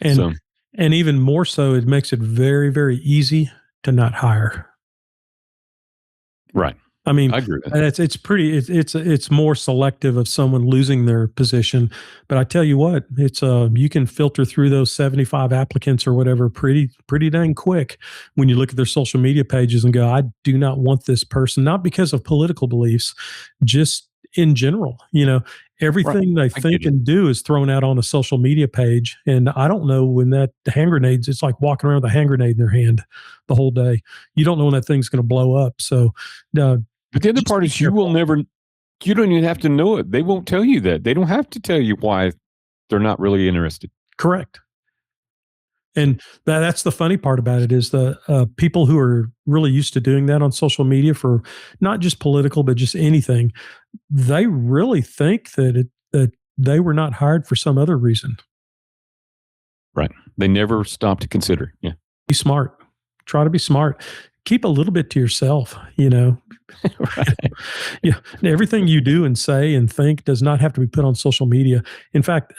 And So, and even more so, it makes it very, very easy to not hire. right. I mean, I agree with that. it's more selective of someone losing their position. But I tell you what, it's you can filter through those 75 applicants or whatever pretty dang quick when you look at their social media pages and go, I do not want this person, not because of political beliefs, just in general. Everything they I think get it. and do is thrown out on a social media page. And I don't know when that hand grenades, it's like walking around with a hand grenade in their hand the whole day. You don't know when that thing's going to blow up. So, But the other just part be is you careful. will never, you don't even have to know it. They won't tell you that. They don't have to tell you why they're not really interested. Correct. And that's the funny part about it is the people who are really used to doing that on social media for not just political, but just anything, they really think that they were not hired for some other reason. Right. They never stop to consider. Yeah. Be smart. Try to be smart. Keep a little bit to yourself, Right. Yeah, everything you do and say and think does not have to be put on social media. In fact,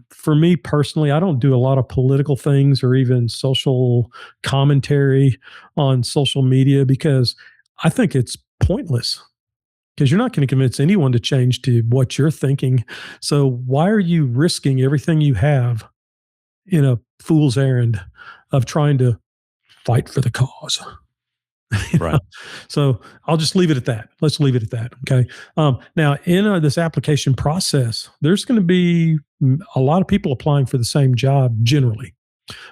for me personally, I don't do a lot of political things or even social commentary on social media because I think it's pointless. Because you're not going to convince anyone to change to what you're thinking. So why are you risking everything you have in a fool's errand of trying to fight for the cause? Right. So I'll just leave it at that. Let's leave it at that. Okay. Now, in this application process, there's going to be a lot of people applying for the same job generally.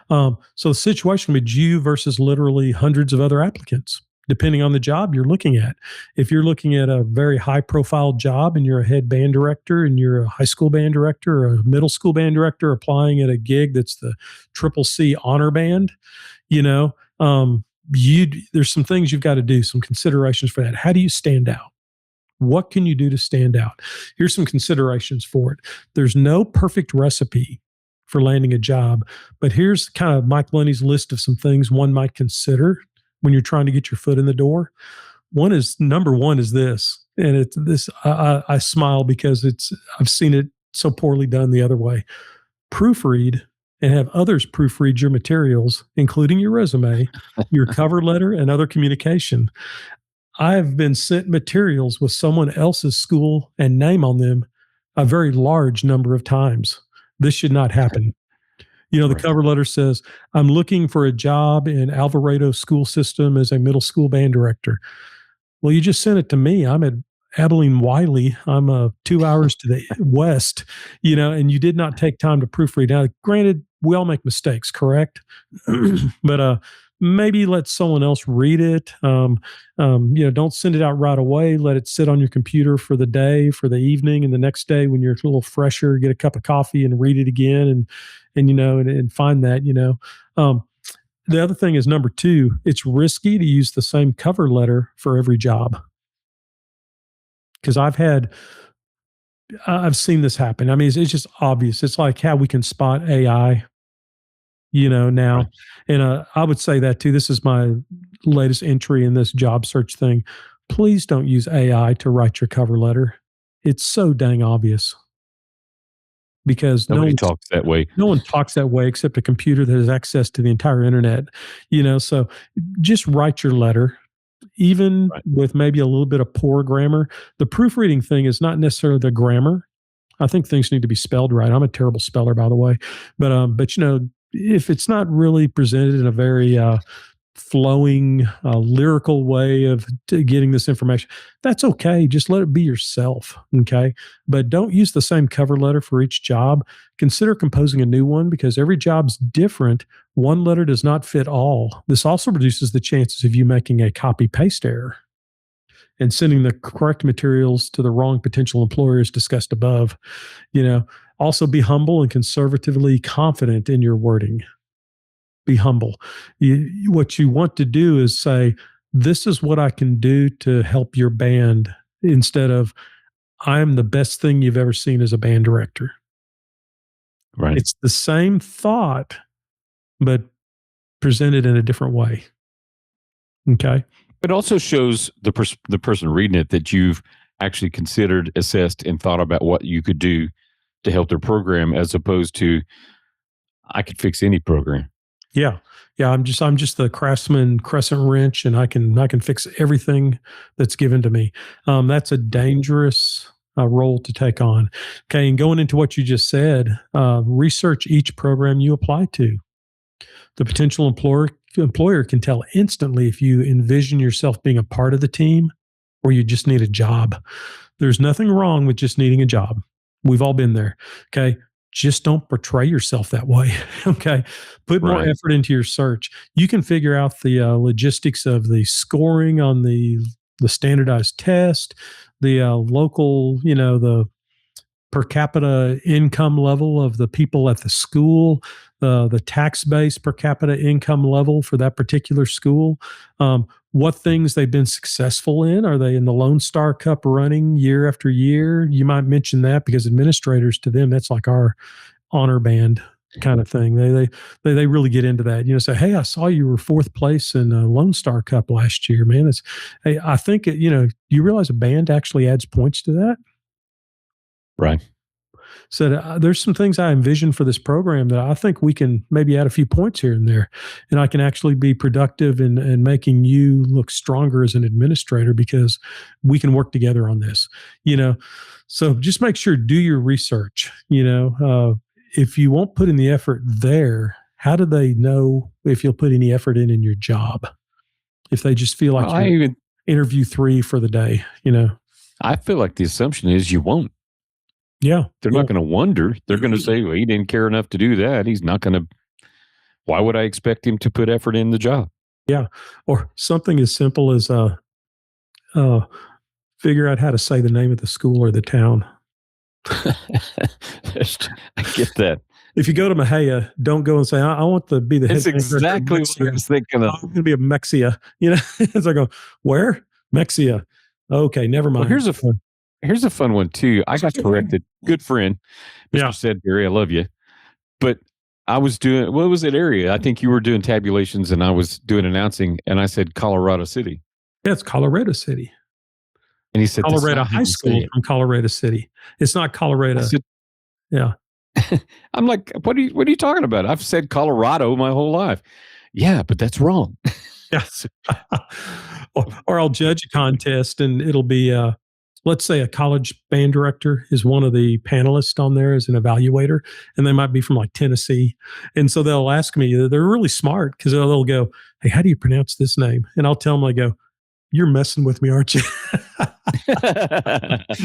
So the situation would be you versus literally hundreds of other applicants, depending on the job you're looking at. If you're looking at a very high profile job and you're a head band director and you're a high school band director or a middle school band director applying at a gig that's the triple C honor band, you know, there's some things you've got to do, some considerations for that. How do you stand out? What can you do to stand out? Here's some considerations for it. There's no perfect recipe for landing a job, but here's kind of Mike Lunney's list of some things one might consider when you're trying to get your foot in the door. Number one is this, and it's this. I smile because I've seen it so poorly done the other way. Proofread and have others proofread your materials, including your resume, your cover letter, and other communication. I have been sent materials with someone else's school and name on them a very large number of times. This should not happen. The Right. cover letter says, I'm looking for a job in Alvarado school system as a middle school band director. Well, you just sent it to me. I'm at Abilene Wiley. I'm 2 hours to the west, and you did not take time to proofread. Now, granted, we all make mistakes, correct? But maybe let someone else read it. Don't send it out right away. Let it sit on your computer for the day, for the evening, and the next day when you're a little fresher, get a cup of coffee and read it again, and find that. The other thing is number two, it's risky to use the same cover letter for every job. Because I've seen this happen. I mean, it's just obvious. It's like how we can spot AI, now. Right. And I would say that too. This is my latest entry in this job search thing. Please don't use AI to write your cover letter. It's so dang obvious. because Nobody talks that way. no one talks that way except a computer that has access to the entire internet. So just write your letter, even Right. with maybe a little bit of poor grammar. The proofreading thing is not necessarily the grammar. I think things need to be spelled right. I'm a terrible speller, by the way, but if it's not really presented in a very flowing, lyrical way of getting this information, that's okay. Just let it be yourself. Okay. But don't use the same cover letter for each job. Consider composing a new one because every job's different. One letter does not fit all. This also reduces the chances of you making a copy paste error and sending the correct materials to the wrong potential employers discussed above. You know, also be humble and conservatively confident in your wording. Be humble. What you want to do is say, this is what I can do to help your band, instead of, I'm the best thing you've ever seen as a band director. Right. It's the same thought, but presented in a different way. Okay. It also shows the person reading it that you've actually considered, assessed, and thought about what you could do to help their program, as opposed to, I could fix any program. Yeah. Yeah. I'm just the craftsman crescent wrench, and I can fix everything that's given to me. That's a dangerous role to take on. Okay. And going into what you just said, research each program you apply to. The potential employer can tell instantly if you envision yourself being a part of the team or you just need a job. There's nothing wrong with just needing a job. We've all been there. Okay. Just don't portray yourself that way. Okay. Put more Right. effort into your search. You can figure out the logistics of the scoring on the standardized test, the local, the per capita income level of the people at the school, the tax base per capita income level for that particular school, what things they've been successful in. Are they in the Lone Star Cup running year after year? You might mention that because administrators, to them, that's like our honor band kind of thing. They really get into that. Say, hey, I saw you were fourth place in Lone Star Cup last year, man. Hey, I think you realize a band actually adds points to that. Right. Said, there's some things I envision for this program that I think we can maybe add a few points here and there. And I can actually be productive in making you look stronger as an administrator because we can work together on this. So just make sure, do your research. If you won't put in the effort there, how do they know if you'll put any effort in your job? If they just feel like Well, you're interview 3 for the day, I feel like the assumption is you won't. Yeah. They're not going to wonder. They're going to say, well, he didn't care enough to do that. He's not going to. Why would I expect him to put effort in the job? Yeah. Or something as simple as figure out how to say the name of the school or the town. I get that. If you go to Mahia, don't go and say, I want to be the head. It's exactly what I was thinking of. I'm going to be a Mexia. It's like, where? Mexia. Okay, never mind. Well, here's a fun one too. I got corrected. Good friend, Mr. Yeah. Sedbury, I love you. But I was doing, what was that area? I think you were doing tabulations and I was doing announcing, and I said Colorado City. Yeah, it's Colorado City. And he said Colorado High School from Colorado City. It's not Colorado. Yeah. I'm like, what are you talking about? I've said Colorado my whole life. Yeah, but that's wrong. Yes. or I'll judge a contest and it'll be let's say a college band director is one of the panelists on there as an evaluator, and they might be from like Tennessee. And so they'll ask me, they're really smart because they'll go, hey, how do you pronounce this name? And I'll tell them, I go, you're messing with me, aren't you?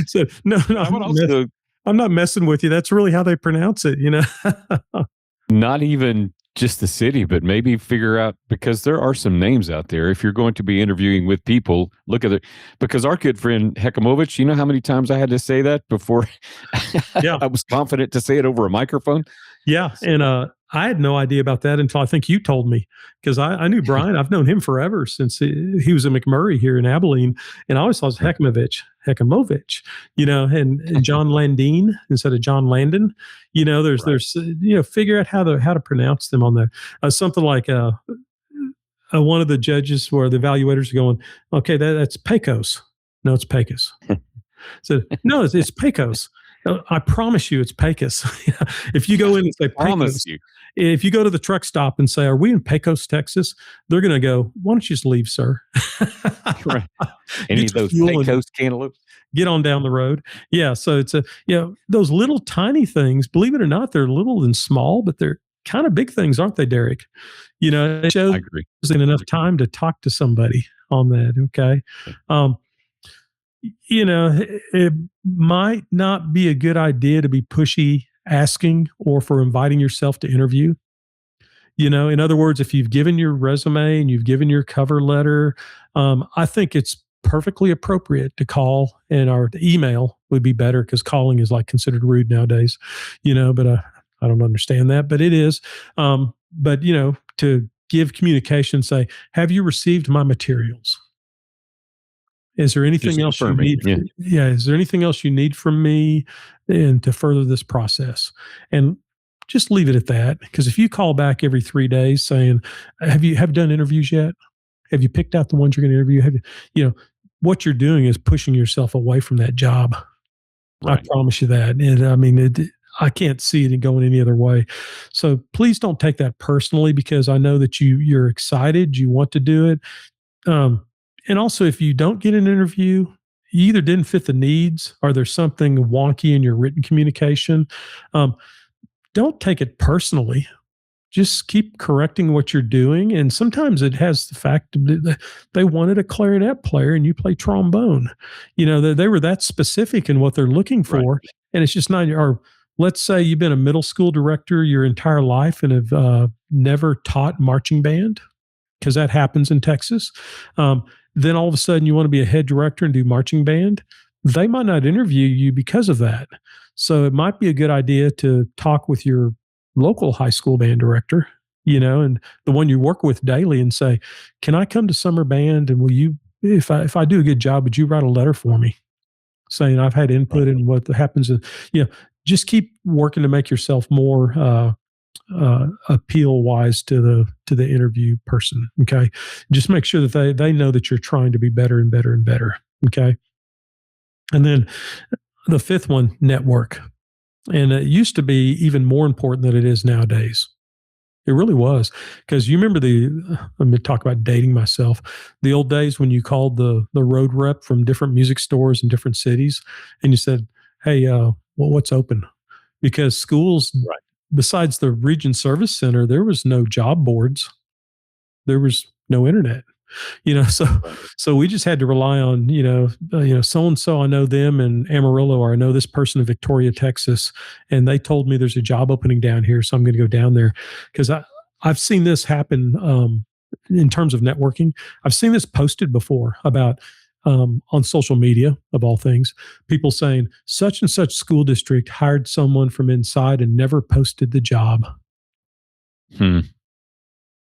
So, no, I'm not messing with you. That's really how they pronounce it, Not even just the city, but maybe figure out, because there are some names out there. If you're going to be interviewing with people, look at it. Because our good friend Hekimovich, you know how many times I had to say that before I was confident to say it over a microphone? Yeah. And I had no idea about that until I think you told me, because I knew Brian. I've known him forever since he was a McMurray here in Abilene. And I always thought it was Hekimovich, and John Landine instead of John Landon. There's figure out how to pronounce them on there. Something like one of the judges where the evaluators are going, okay, that's Pecos. No, it's Pecos. So no, it's Pecos. I promise you, it's Pecos. If you go in and say Promise Pecos, you. if you go to the truck stop and say, "Are we in Pecos, Texas?" They're going to go, "Why don't you just leave, sir? Right. Any Get of your those fuel and Pecos cantaloupes? get on down the road." Yeah, so it's those little tiny things. Believe it or not, they're little and small, but they're kind of big things, aren't they, Derek? It I shows agree. in enough time to talk to somebody on that. Okay. Um, it might not be a good idea to be pushy asking or for inviting yourself to interview. In other words, if you've given your resume and you've given your cover letter, I think it's perfectly appropriate to call, and our email would be better because calling is like considered rude nowadays, but I don't understand that, but it is. But, to give communication, say, have you received my materials? Is there anything Just else you confirming. need? Yeah. Yeah. Is there anything else you need from me and to further this process? And just leave it at that. Because if you call back every 3 days saying, have done interviews yet? Have you picked out the ones you're going to interview? What you're doing is pushing yourself away from that job. I Right. promise you that. And I mean, I can't see it going any other way. So please don't take that personally, because I know that you're excited, you want to do it. Um, and also, if you don't get an interview, you either didn't fit the needs or there's something wonky in your written communication. Um, don't take it personally. Just keep correcting what you're doing. And sometimes it has the fact that they wanted a clarinet player and you play trombone. They were that specific in what they're looking Right. for. And it's just not, or let's say you've been a middle school director your entire life and have never taught marching band, because that happens in Texas. Then all of a sudden you want to be a head director and do marching band. They might not interview you because of that. So it might be a good idea to talk with your local high school band director, and the one you work with daily, and say, "Can I come to summer band? And will you, if I do a good job, would you write a letter for me saying I've had Right. input in what happens?" Just keep working to make yourself more appeal wise to the interview person. Okay, just make sure that they know that you're trying to be better and better and better. Okay, and then the fifth one, network, and it used to be even more important than it is nowadays. It really was, because you remember let me talk about dating myself. The old days when you called the road rep from different music stores in different cities, and you said, "Hey, what's open?" Because schools, Right. besides the region service center, there was no job boards, there was no internet. So Right. we just had to rely on so and so, I know them in Amarillo, or I know this person in Victoria, Texas, and they told me there's a job opening down here, so I'm going to go down there. Because I've seen this happen, in terms of networking. I've seen this posted before about, on social media, of all things, people saying such and such school district hired someone from inside and never posted the job. Hmm.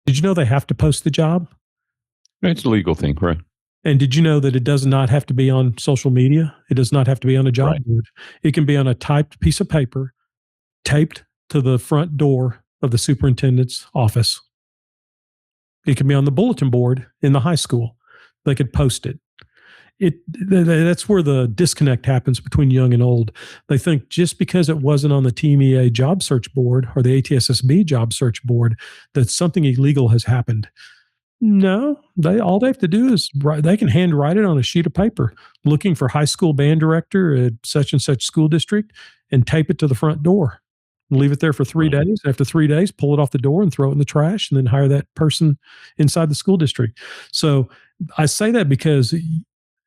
Did you know they have to post the job? It's a legal thing, right? And did you know that it does not have to be on social media? It does not have to be on a Right. job board. It can be on a typed piece of paper, taped to the front door of the superintendent's office. It can be on the bulletin board in the high school. They could post it. That's where the disconnect happens between young and old. They think just because it wasn't on the TMEA job search board or the ATSSB job search board that something illegal has happened. No, all they have to do is they can handwrite it on a sheet of paper, looking for high school band director at such and such school district, and tape it to the front door. Leave it there for 3 days. Right. After 3 days, pull it off the door and throw it in the trash, and then hire that person inside the school district. So I say that because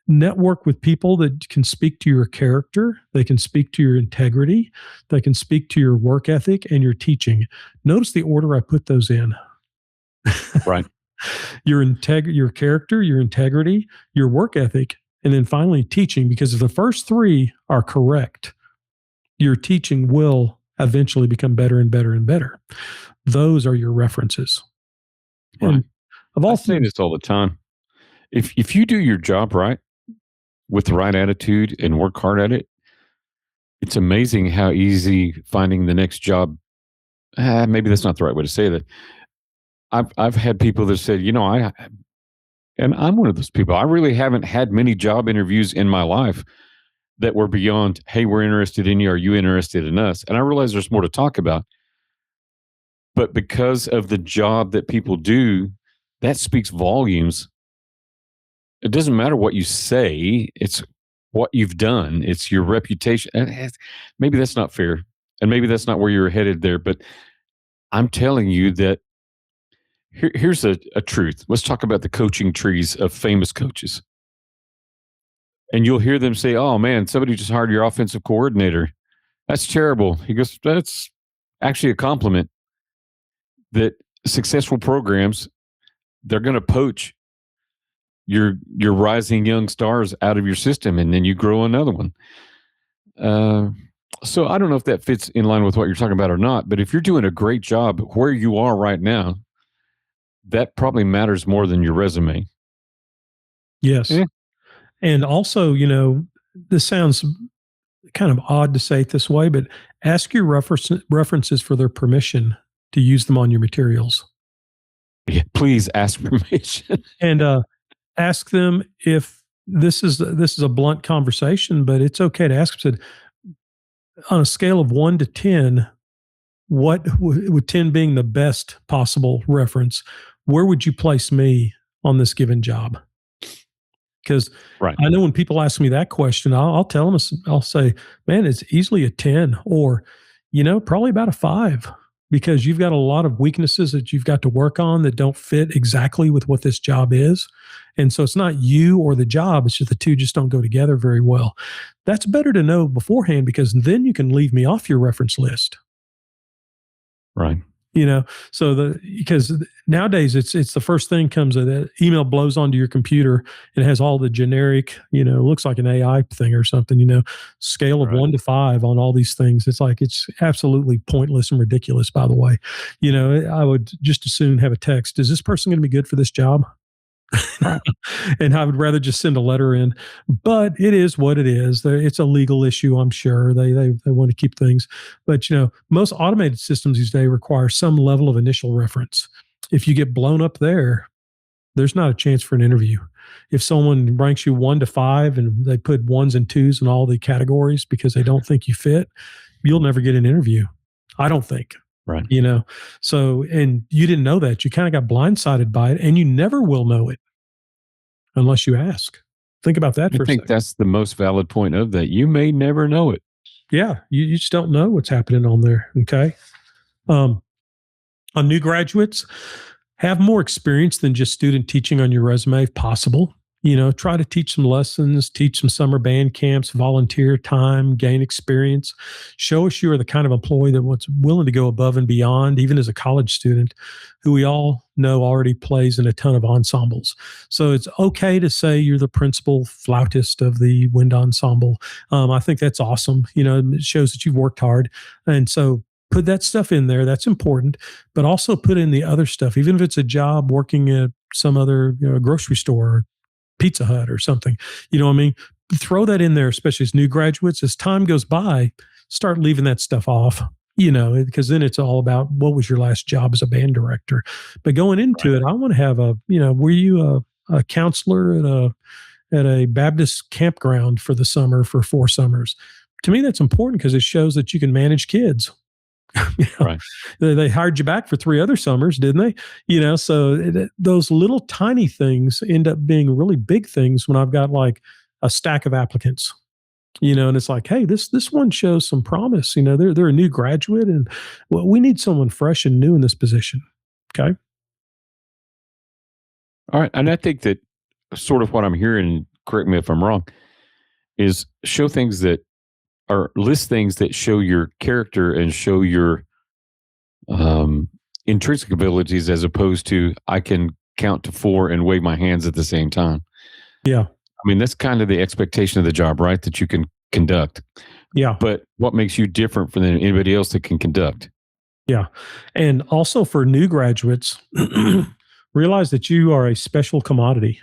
network with people that can speak to your character, they can speak to your integrity, they can speak to your work ethic and your teaching. Notice the order I put those in. Right. Your character, your integrity, your work ethic, and then finally teaching. Because if the first three are correct, your teaching will eventually become better and better and better. Those are your references. Right. And of I all say things, this all the time. If you do your job right with the right attitude and work hard at it, it's amazing how easy finding the next job. Maybe that's not the right way to say that. I've had people that said, and I'm one of those people. I really haven't had many job interviews in my life that were beyond, hey, we're interested in you. Are you interested in us? And I realize there's more to talk about. But because of the job that people do, that speaks volumes. It doesn't matter what you say, it's what you've done, it's your reputation. Maybe that's not fair. And maybe that's not where you're headed there. But I'm telling you that here's a truth. Let's talk about the coaching trees of famous coaches. And you'll hear them say, oh man, somebody just hired your offensive coordinator. That's terrible. He goes, that's actually a compliment. That successful programs, they're going to poach your rising young stars out of your system, and then you grow another one. So I don't know if that fits in line with what you're talking about or not, but if you're doing a great job where you are right now, that probably matters more than your resume. Yes. Yeah. And also, this sounds kind of odd to say it this way, but ask your references for their permission to use them on your materials. Yeah, please ask permission. And ask them if this is a blunt conversation, but it's okay to ask them. On a scale of 1 to 10, what with 10 being the best possible reference, where would you place me on this given job? Because right. I know when people ask me that question, I'll tell them, I'll say, man, it's easily a 10, or, probably about a 5, because you've got a lot of weaknesses that you've got to work on that don't fit exactly with what this job is. And so it's not you or the job, it's just the two just don't go together very well. That's better to know beforehand, because then you can leave me off your reference list. Right. So because nowadays it's the first thing comes, that email blows onto your computer. It has all the generic, looks like an AI thing or something, scale of 1 to 5 on all these things. It's like, it's absolutely pointless and ridiculous, by the way. I would just as soon have a text. Is this person going to be good for this job? And I would rather just send a letter in, but it is what it is. It's a legal issue, I'm sure. They want to keep things, but most automated systems these days require some level of initial reference. If you get blown up there, there's not a chance for an interview. If someone ranks you 1 to 5 and they put 1s and 2s in all the categories because they don't think you fit, you'll never get an interview. I don't think. Right. So, and you didn't know that. You kind of got blindsided by it, and you never will know it unless you ask. Think about that for a second. I think that's the most valid point of that. You may never know it. Yeah. You just don't know what's happening on there. Okay. On new graduates, have more experience than just student teaching on your resume if possible. Try to teach some lessons, teach some summer band camps, volunteer time, gain experience. Show us you are the kind of employee that's willing to go above and beyond, even as a college student, who we all know already plays in a ton of ensembles. So it's okay to say you're the principal flautist of the wind ensemble. I think that's awesome. It shows that you've worked hard. And so put that stuff in there. That's important. But also put in the other stuff, even if it's a job working at some other grocery store or Pizza Hut or something. You know what I mean? Throw that in there, especially as new graduates. As time goes by, start leaving that stuff off, because then it's all about what was your last job as a band director. But going into it, I want to have were you a counselor at a Baptist campground for the summer for 4 summers? To me, that's important because it shows that you can manage kids. Right. They hired you back for 3 other summers, didn't they? So those little tiny things end up being really big things when I've got like a stack of applicants, and it's like, hey, this one shows some promise. They're a new graduate, and we need someone fresh and new in this position. Okay. All right. And I think that sort of what I'm hearing, correct me if I'm wrong, is show things that or list things that show your character and show your intrinsic abilities, as opposed to I can count to 4 and wave my hands at the same time. Yeah. I mean, that's kind of the expectation of the job, right? That you can conduct. Yeah. But what makes you different from anybody else that can conduct? Yeah. And also for new graduates, realize that you are a special commodity,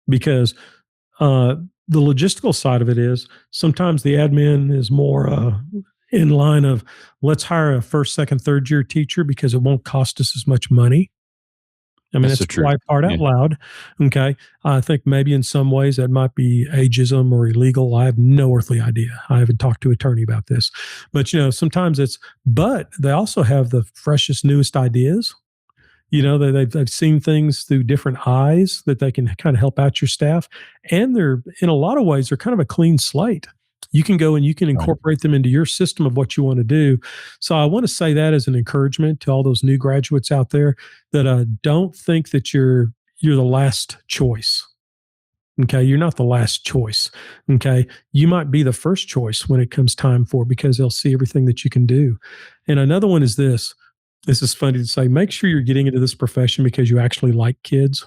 because the logistical side of it is sometimes the admin is more in line of, let's hire a first, second, third year teacher because it won't cost us as much money. I mean, That's that's the a truth. quiet part Yeah. out loud. Okay. I think maybe in some ways that might be ageism or illegal. I have no earthly idea. I haven't talked to an attorney about this. But, sometimes but they also have the freshest, newest ideas. They've seen things through different eyes that they can kind of help out your staff. And they're, in a lot of ways, they're kind of a clean slate. You can go and you can Right. incorporate them into your system of what you want to do. So I want to say that as an encouragement to all those new graduates out there that don't think that you're the last choice. Okay, you're not the last choice. Okay, you might be the first choice when it comes time for because they'll see everything that you can do. And another one is this. This is funny to say. Make sure you're getting into this profession because you actually like kids.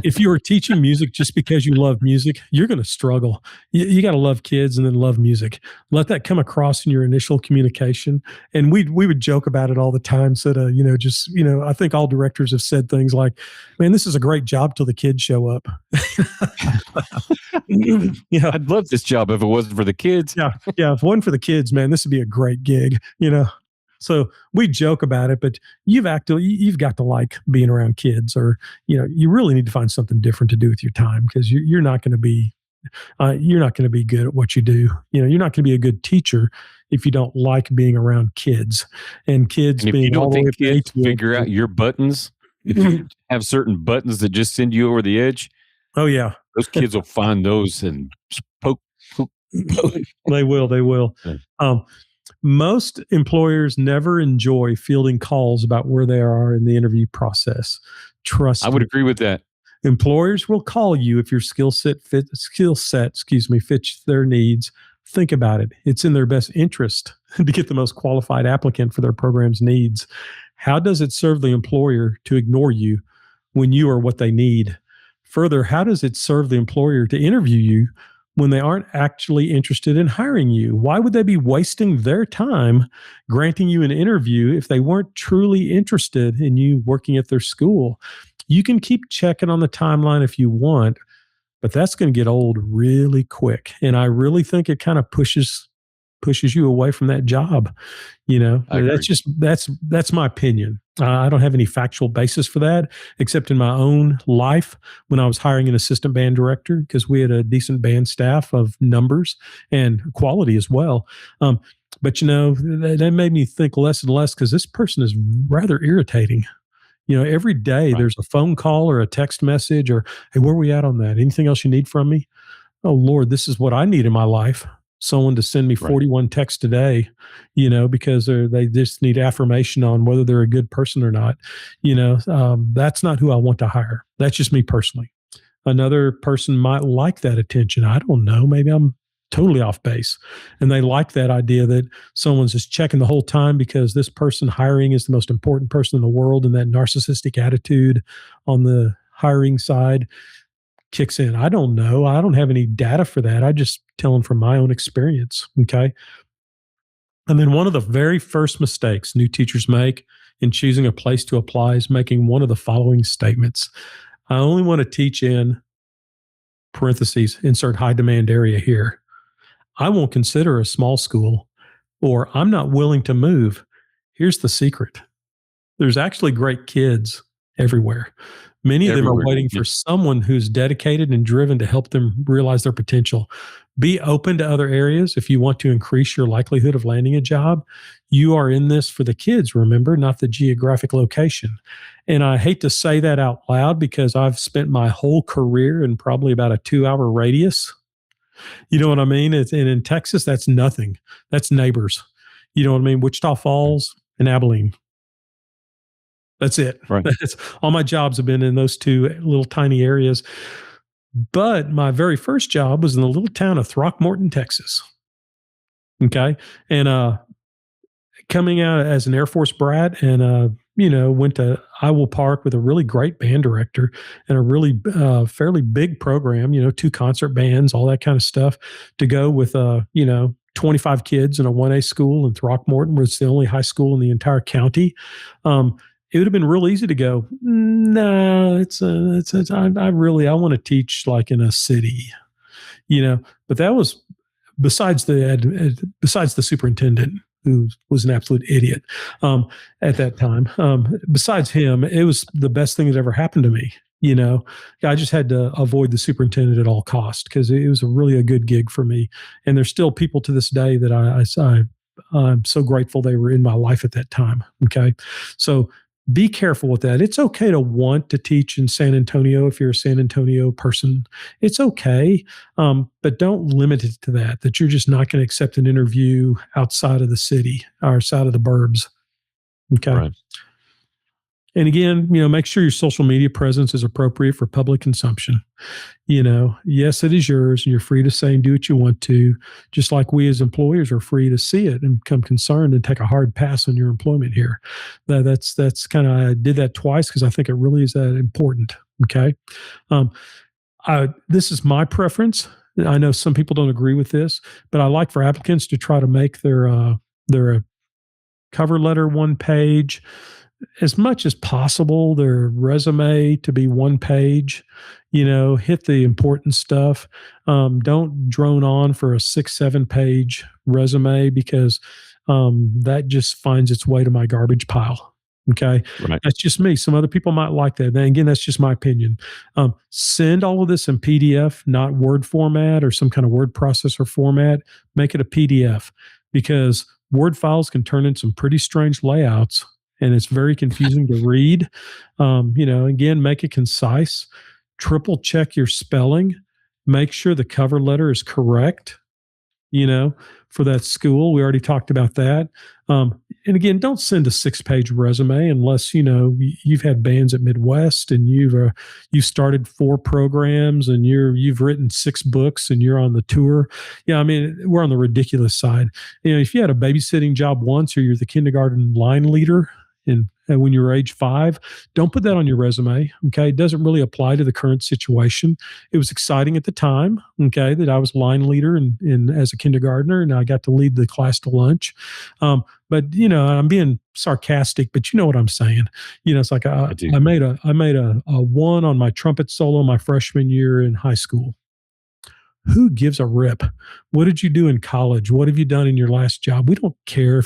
If you are teaching music just because you love music, you're going to struggle. You got to love kids and then love music. Let that come across in your initial communication. And we would joke about it all the time. So I think all directors have said things like, "Man, this is a great job till the kids show up." Yeah, I'd love this job if it wasn't for the kids. yeah, yeah. If it wasn't for the kids, man, this would be a great gig. So we joke about it, but you've got to like being around kids, or you really need to find something different to do with your time because you're not going to be good at what you do. You're not going to be a good teacher if you don't like being around kids, and kids And if being you don't all the way think up to kids 18. figure out your buttons, if you have certain buttons that just send you over the edge, Oh yeah, those kids will find those and poke. they will. They will. Yeah. Most employers never enjoy fielding calls about where they are in the interview process. Trust I would me. agree with that. Employers will call you if your skill set fits their needs. Think about it. It's in their best interest to get the most qualified applicant for their program's needs. How does it serve the employer to ignore you when you are what they need? Further, how does it serve the employer to interview you when they aren't actually interested in hiring you? Why would they be wasting their time granting you an interview if they weren't truly interested in you working at their school? You can keep checking on the timeline if you want, but that's going to get old really quick. And I really think it kind of pushes you away from that job. I agree. That's my opinion. I don't have any factual basis for that, except in my own life when I was hiring an assistant band director, because we had a decent band staff of numbers and quality as well. But that made me think less and less because this person is rather irritating. Every day Right. there's a phone call or a text message or, "Hey, where are we at on that? Anything else you need from me?" Oh Lord, this is what I need in my life. Someone to send me Right. 41 texts a day, because they just need affirmation on whether they're a good person or not. That's not who I want to hire. That's just me personally. Another person might like that attention. I don't know. Maybe I'm totally off base. And they like that idea that someone's just checking the whole time because this person hiring is the most important person in the world. And that narcissistic attitude on the hiring side kicks in. I don't know. I don't have any data for that. I just tell them from my own experience. Okay. And then one of the very first mistakes new teachers make in choosing a place to apply is making one of the following statements. I only want to teach in parentheses, insert high demand area here. I won't consider a small school, or I'm not willing to move. Here's the secret. There's actually great kids everywhere. Many of them are Everywhere. waiting for someone who's dedicated and driven to help them realize their potential. Be open to other areas if you want to increase your likelihood of landing a job. You are in this for the kids, remember, not the geographic location. And I hate to say that out loud because I've spent my whole career in probably about a 2-hour radius. You know what I mean? And in Texas, that's nothing. That's neighbors. You know what I mean? Wichita Falls and Abilene. That's it. Right. All my jobs have been in those two little tiny areas. But my very first job was in the little town of Throckmorton, Texas. Okay. And coming out as an Air Force brat and, went to Iowa Park with a really great band director and a really fairly big program, 2 concert bands, all that kind of stuff to go with, 25 kids in a 1A school in Throckmorton, where it's the only high school in the entire county. It would have been real easy to go, no, I want to teach like in a city, but that was besides the superintendent. who was an absolute idiot at that time. Besides him, it was the best thing that ever happened to me. You know, I just had to avoid the superintendent at all cost because it was really a good gig for me. And there's still people to this day that I'm so grateful they were in my life at that time. Okay. So be careful with that. It's okay to want to teach in San Antonio if you're a San Antonio person. It's okay. But don't limit it to that you're just not going to accept an interview outside of the city or outside of the burbs. Okay. Right. And again, make sure your social media presence is appropriate for public consumption. Yes, it is yours and you're free to say and do what you want to, just like we as employers are free to see it and become concerned and take a hard pass on your employment here. That's kind of, I did that twice because I think it really is that important. Okay. This is my preference. I know some people don't agree with this, but I like for applicants to try to make their cover letter one page, as much as possible, their resume to be one page, hit the important stuff. Don't drone on for a 6-7 page resume because that just finds its way to my garbage pile. Okay. Right. That's just me. Some other people might like that. Then again, that's just my opinion. Send all of this in PDF, not Word format or some kind of word processor format. Make it a PDF because Word files can turn in some pretty strange layouts and it's very confusing to read. Again, make it concise, triple check your spelling, make sure the cover letter is correct, for that school. We already talked about that. And again, don't send a 6-page resume unless, you've had bands at Midwest and you've started 4 programs and you've written 6 books and you're on the tour. Yeah. I mean, we're on the ridiculous side. If you had a babysitting job once or you're the kindergarten line leader, and when you were age 5, don't put that on your resume. Okay. It doesn't really apply to the current situation. It was exciting at the time. Okay. That I was line leader and as a kindergartner and I got to lead the class to lunch. But I'm being sarcastic, but you know what I'm saying? It's like I made a 1 on my trumpet solo my freshman year in high school. Who gives a rip? What did you do in college? What have you done in your last job? We don't care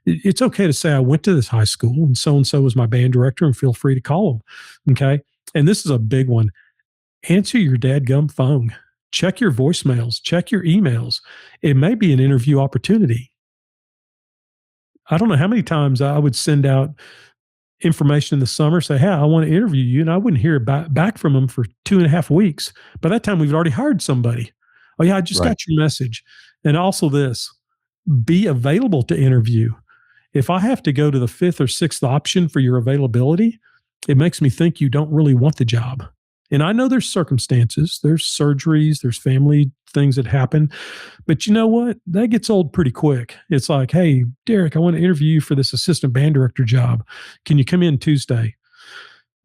it's okay to say I went to this high school and so was my band director and feel free to call them. Okay. And this is a big one. Answer your dadgum phone. Check your voicemails, check your emails. It may be an interview opportunity. I don't know how many times I would send out information in the summer, say, hey, I want to interview you. And I wouldn't hear back from them for 2.5 weeks. By that time, we've already hired somebody. Oh, yeah, I just got your message. And also this, be available to interview. If I have to go to the 5th or 6th option for your availability, it makes me think you don't really want the job. And I know there's circumstances, there's surgeries, there's family things that happen. But you know what? That gets old pretty quick. It's like, hey, Derek, I want to interview you for this assistant band director job. Can you come in Tuesday?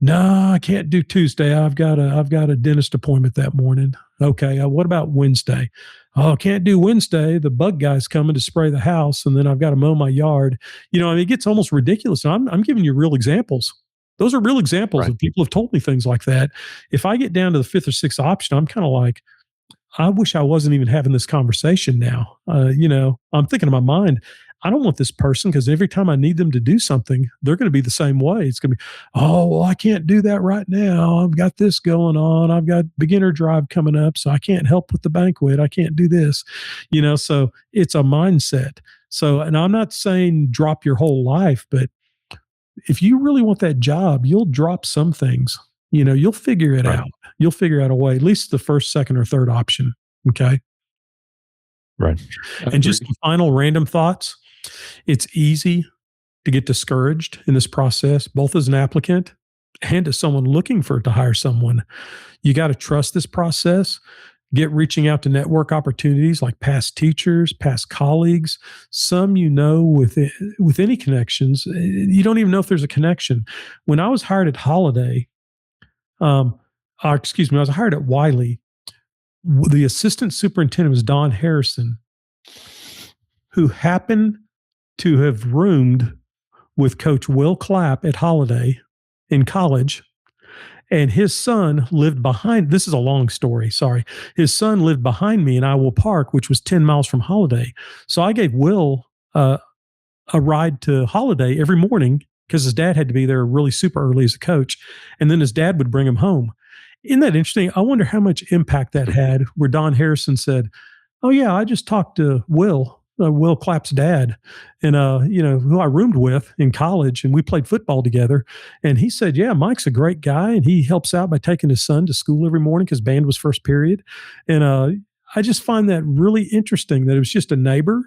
No, I can't do Tuesday. I've got a dentist appointment that morning. Okay. What about Wednesday? Oh, I can't do Wednesday. The bug guy's coming to spray the house and then I've got to mow my yard. It gets almost ridiculous. And I'm giving you real examples. Those are real examples of people have told me things like that. If I get down to the 5th or 6th option, I'm kind of like, I wish I wasn't even having this conversation now. I'm thinking in my mind, I don't want this person because every time I need them to do something, they're going to be the same way. It's going to be, oh, well, I can't do that right now. I've got this going on. I've got beginner drive coming up, so I can't help with the banquet. I can't do this, so it's a mindset. So, and I'm not saying drop your whole life, but if you really want that job, you'll drop some things. You'll figure it out. You'll figure out a way, at least the 1st, 2nd, or 3rd option. Okay. Right. And just some final random thoughts. It's easy to get discouraged in this process, both as an applicant and as someone looking to hire someone. You got to trust this process. Get reaching out to network opportunities like past teachers, past colleagues, some with any connections. You don't even know if there's a connection. When I was hired at Holiday, I was hired at Wiley. The assistant superintendent was Don Harrison, who happened to have roomed with Coach Will Clapp at Holiday in college. And his son lived behind, this is a long story, sorry. His son lived behind me in Iowa Park, which was 10 miles from Holiday. So I gave Will a ride to Holiday every morning because his dad had to be there really super early as a coach. And then his dad would bring him home. Isn't that interesting? I wonder how much impact that had where Don Harrison said, "Oh, yeah, I just talked to Will Clapp's dad, and who I roomed with in college, and we played football together. And he said, yeah, Mike's a great guy, and he helps out by taking his son to school every morning because band was first period. And I just find that really interesting that it was just a neighbor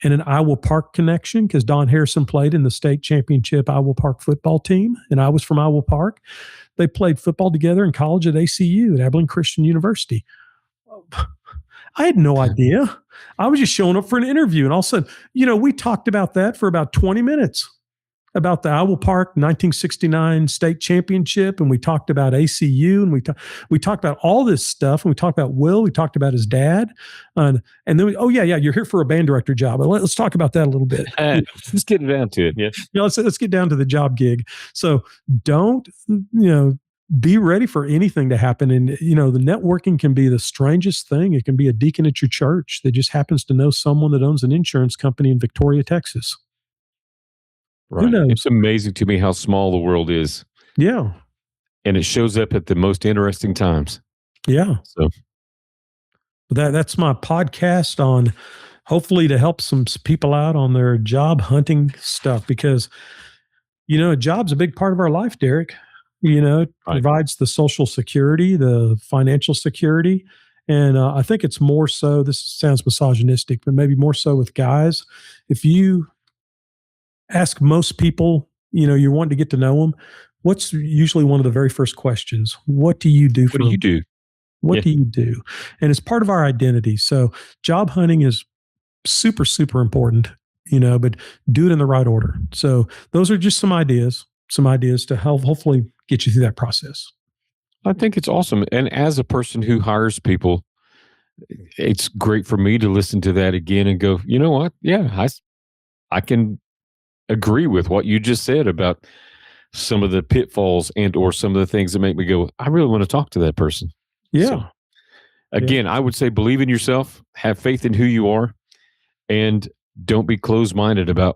and an Iowa Park connection because Don Harrison played in the state championship Iowa Park football team, and I was from Iowa Park. They played football together in college at ACU at Abilene Christian University. I had no idea. I was just showing up for an interview, and all of a sudden, we talked about that for about 20 minutes about the Iowa Park 1969 state championship, and we talked about ACU, and we talked about all this stuff, and we talked about Will, we talked about his dad, and then you're here for a band director job. Let's talk about that a little bit. Let's get down to it. Yeah, let's get down to the job gig. So don't be ready for anything to happen. And, the networking can be the strangest thing. It can be a deacon at your church that just happens to know someone that owns an insurance company in Victoria, Texas. Right. Who knows? It's amazing to me how small the world is. Yeah. And it shows up at the most interesting times. Yeah. So that's my podcast on hopefully to help some people out on their job hunting stuff because, a job's a big part of our life, Derek. It provides the social security, the financial security. And I think it's more so, this sounds misogynistic, but maybe more so with guys. If you ask most people, you're wanting to get to know them, what's usually one of the very first questions? What do you do? What do you do? What do you do? And it's part of our identity. So job hunting is super, super important, but do it in the right order. So those are just some ideas to help hopefully get you through that process. I think it's awesome. And as a person who hires people, it's great for me to listen to that again and go, you know what? Yeah, I can agree with what you just said about some of the pitfalls and or some of the things that make me go, I really want to talk to that person. Yeah. So, again, I would say believe in yourself, have faith in who you are, and don't be closed-minded about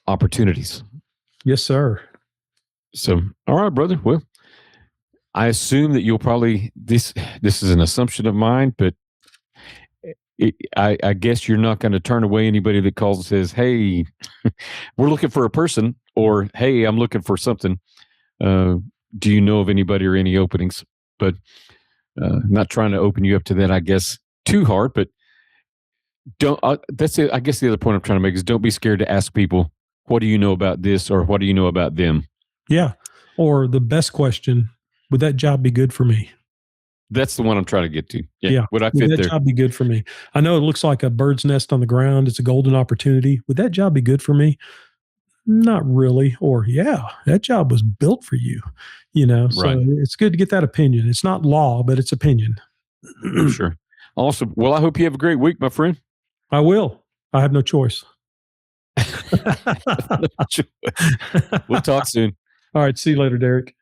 opportunities. Yes, sir. So, all right, brother. Well, I assume that you'll probably this is an assumption of mine, but I guess you're not going to turn away anybody that calls and says, "Hey, we're looking for a person," or "Hey, I'm looking for something. Do you know of anybody or any openings?" But not trying to open you up to that, I guess, too hard. But don't. That's it. I guess the other point I'm trying to make is don't be scared to ask people, "What do you know about this?" or "What do you know about them?" Yeah. Or the best question, would that job be good for me? That's the one I'm trying to get to. Yeah. Would I fit there? Would that job be good for me? I know it looks like a bird's nest on the ground. It's a golden opportunity. Would that job be good for me? Not really. Or, yeah, that job was built for you. So it's good to get that opinion. It's not law, but it's opinion. Sure. Awesome. Well, I hope you have a great week, my friend. I will. I have no choice. We'll talk soon. All right. See you later, Derek.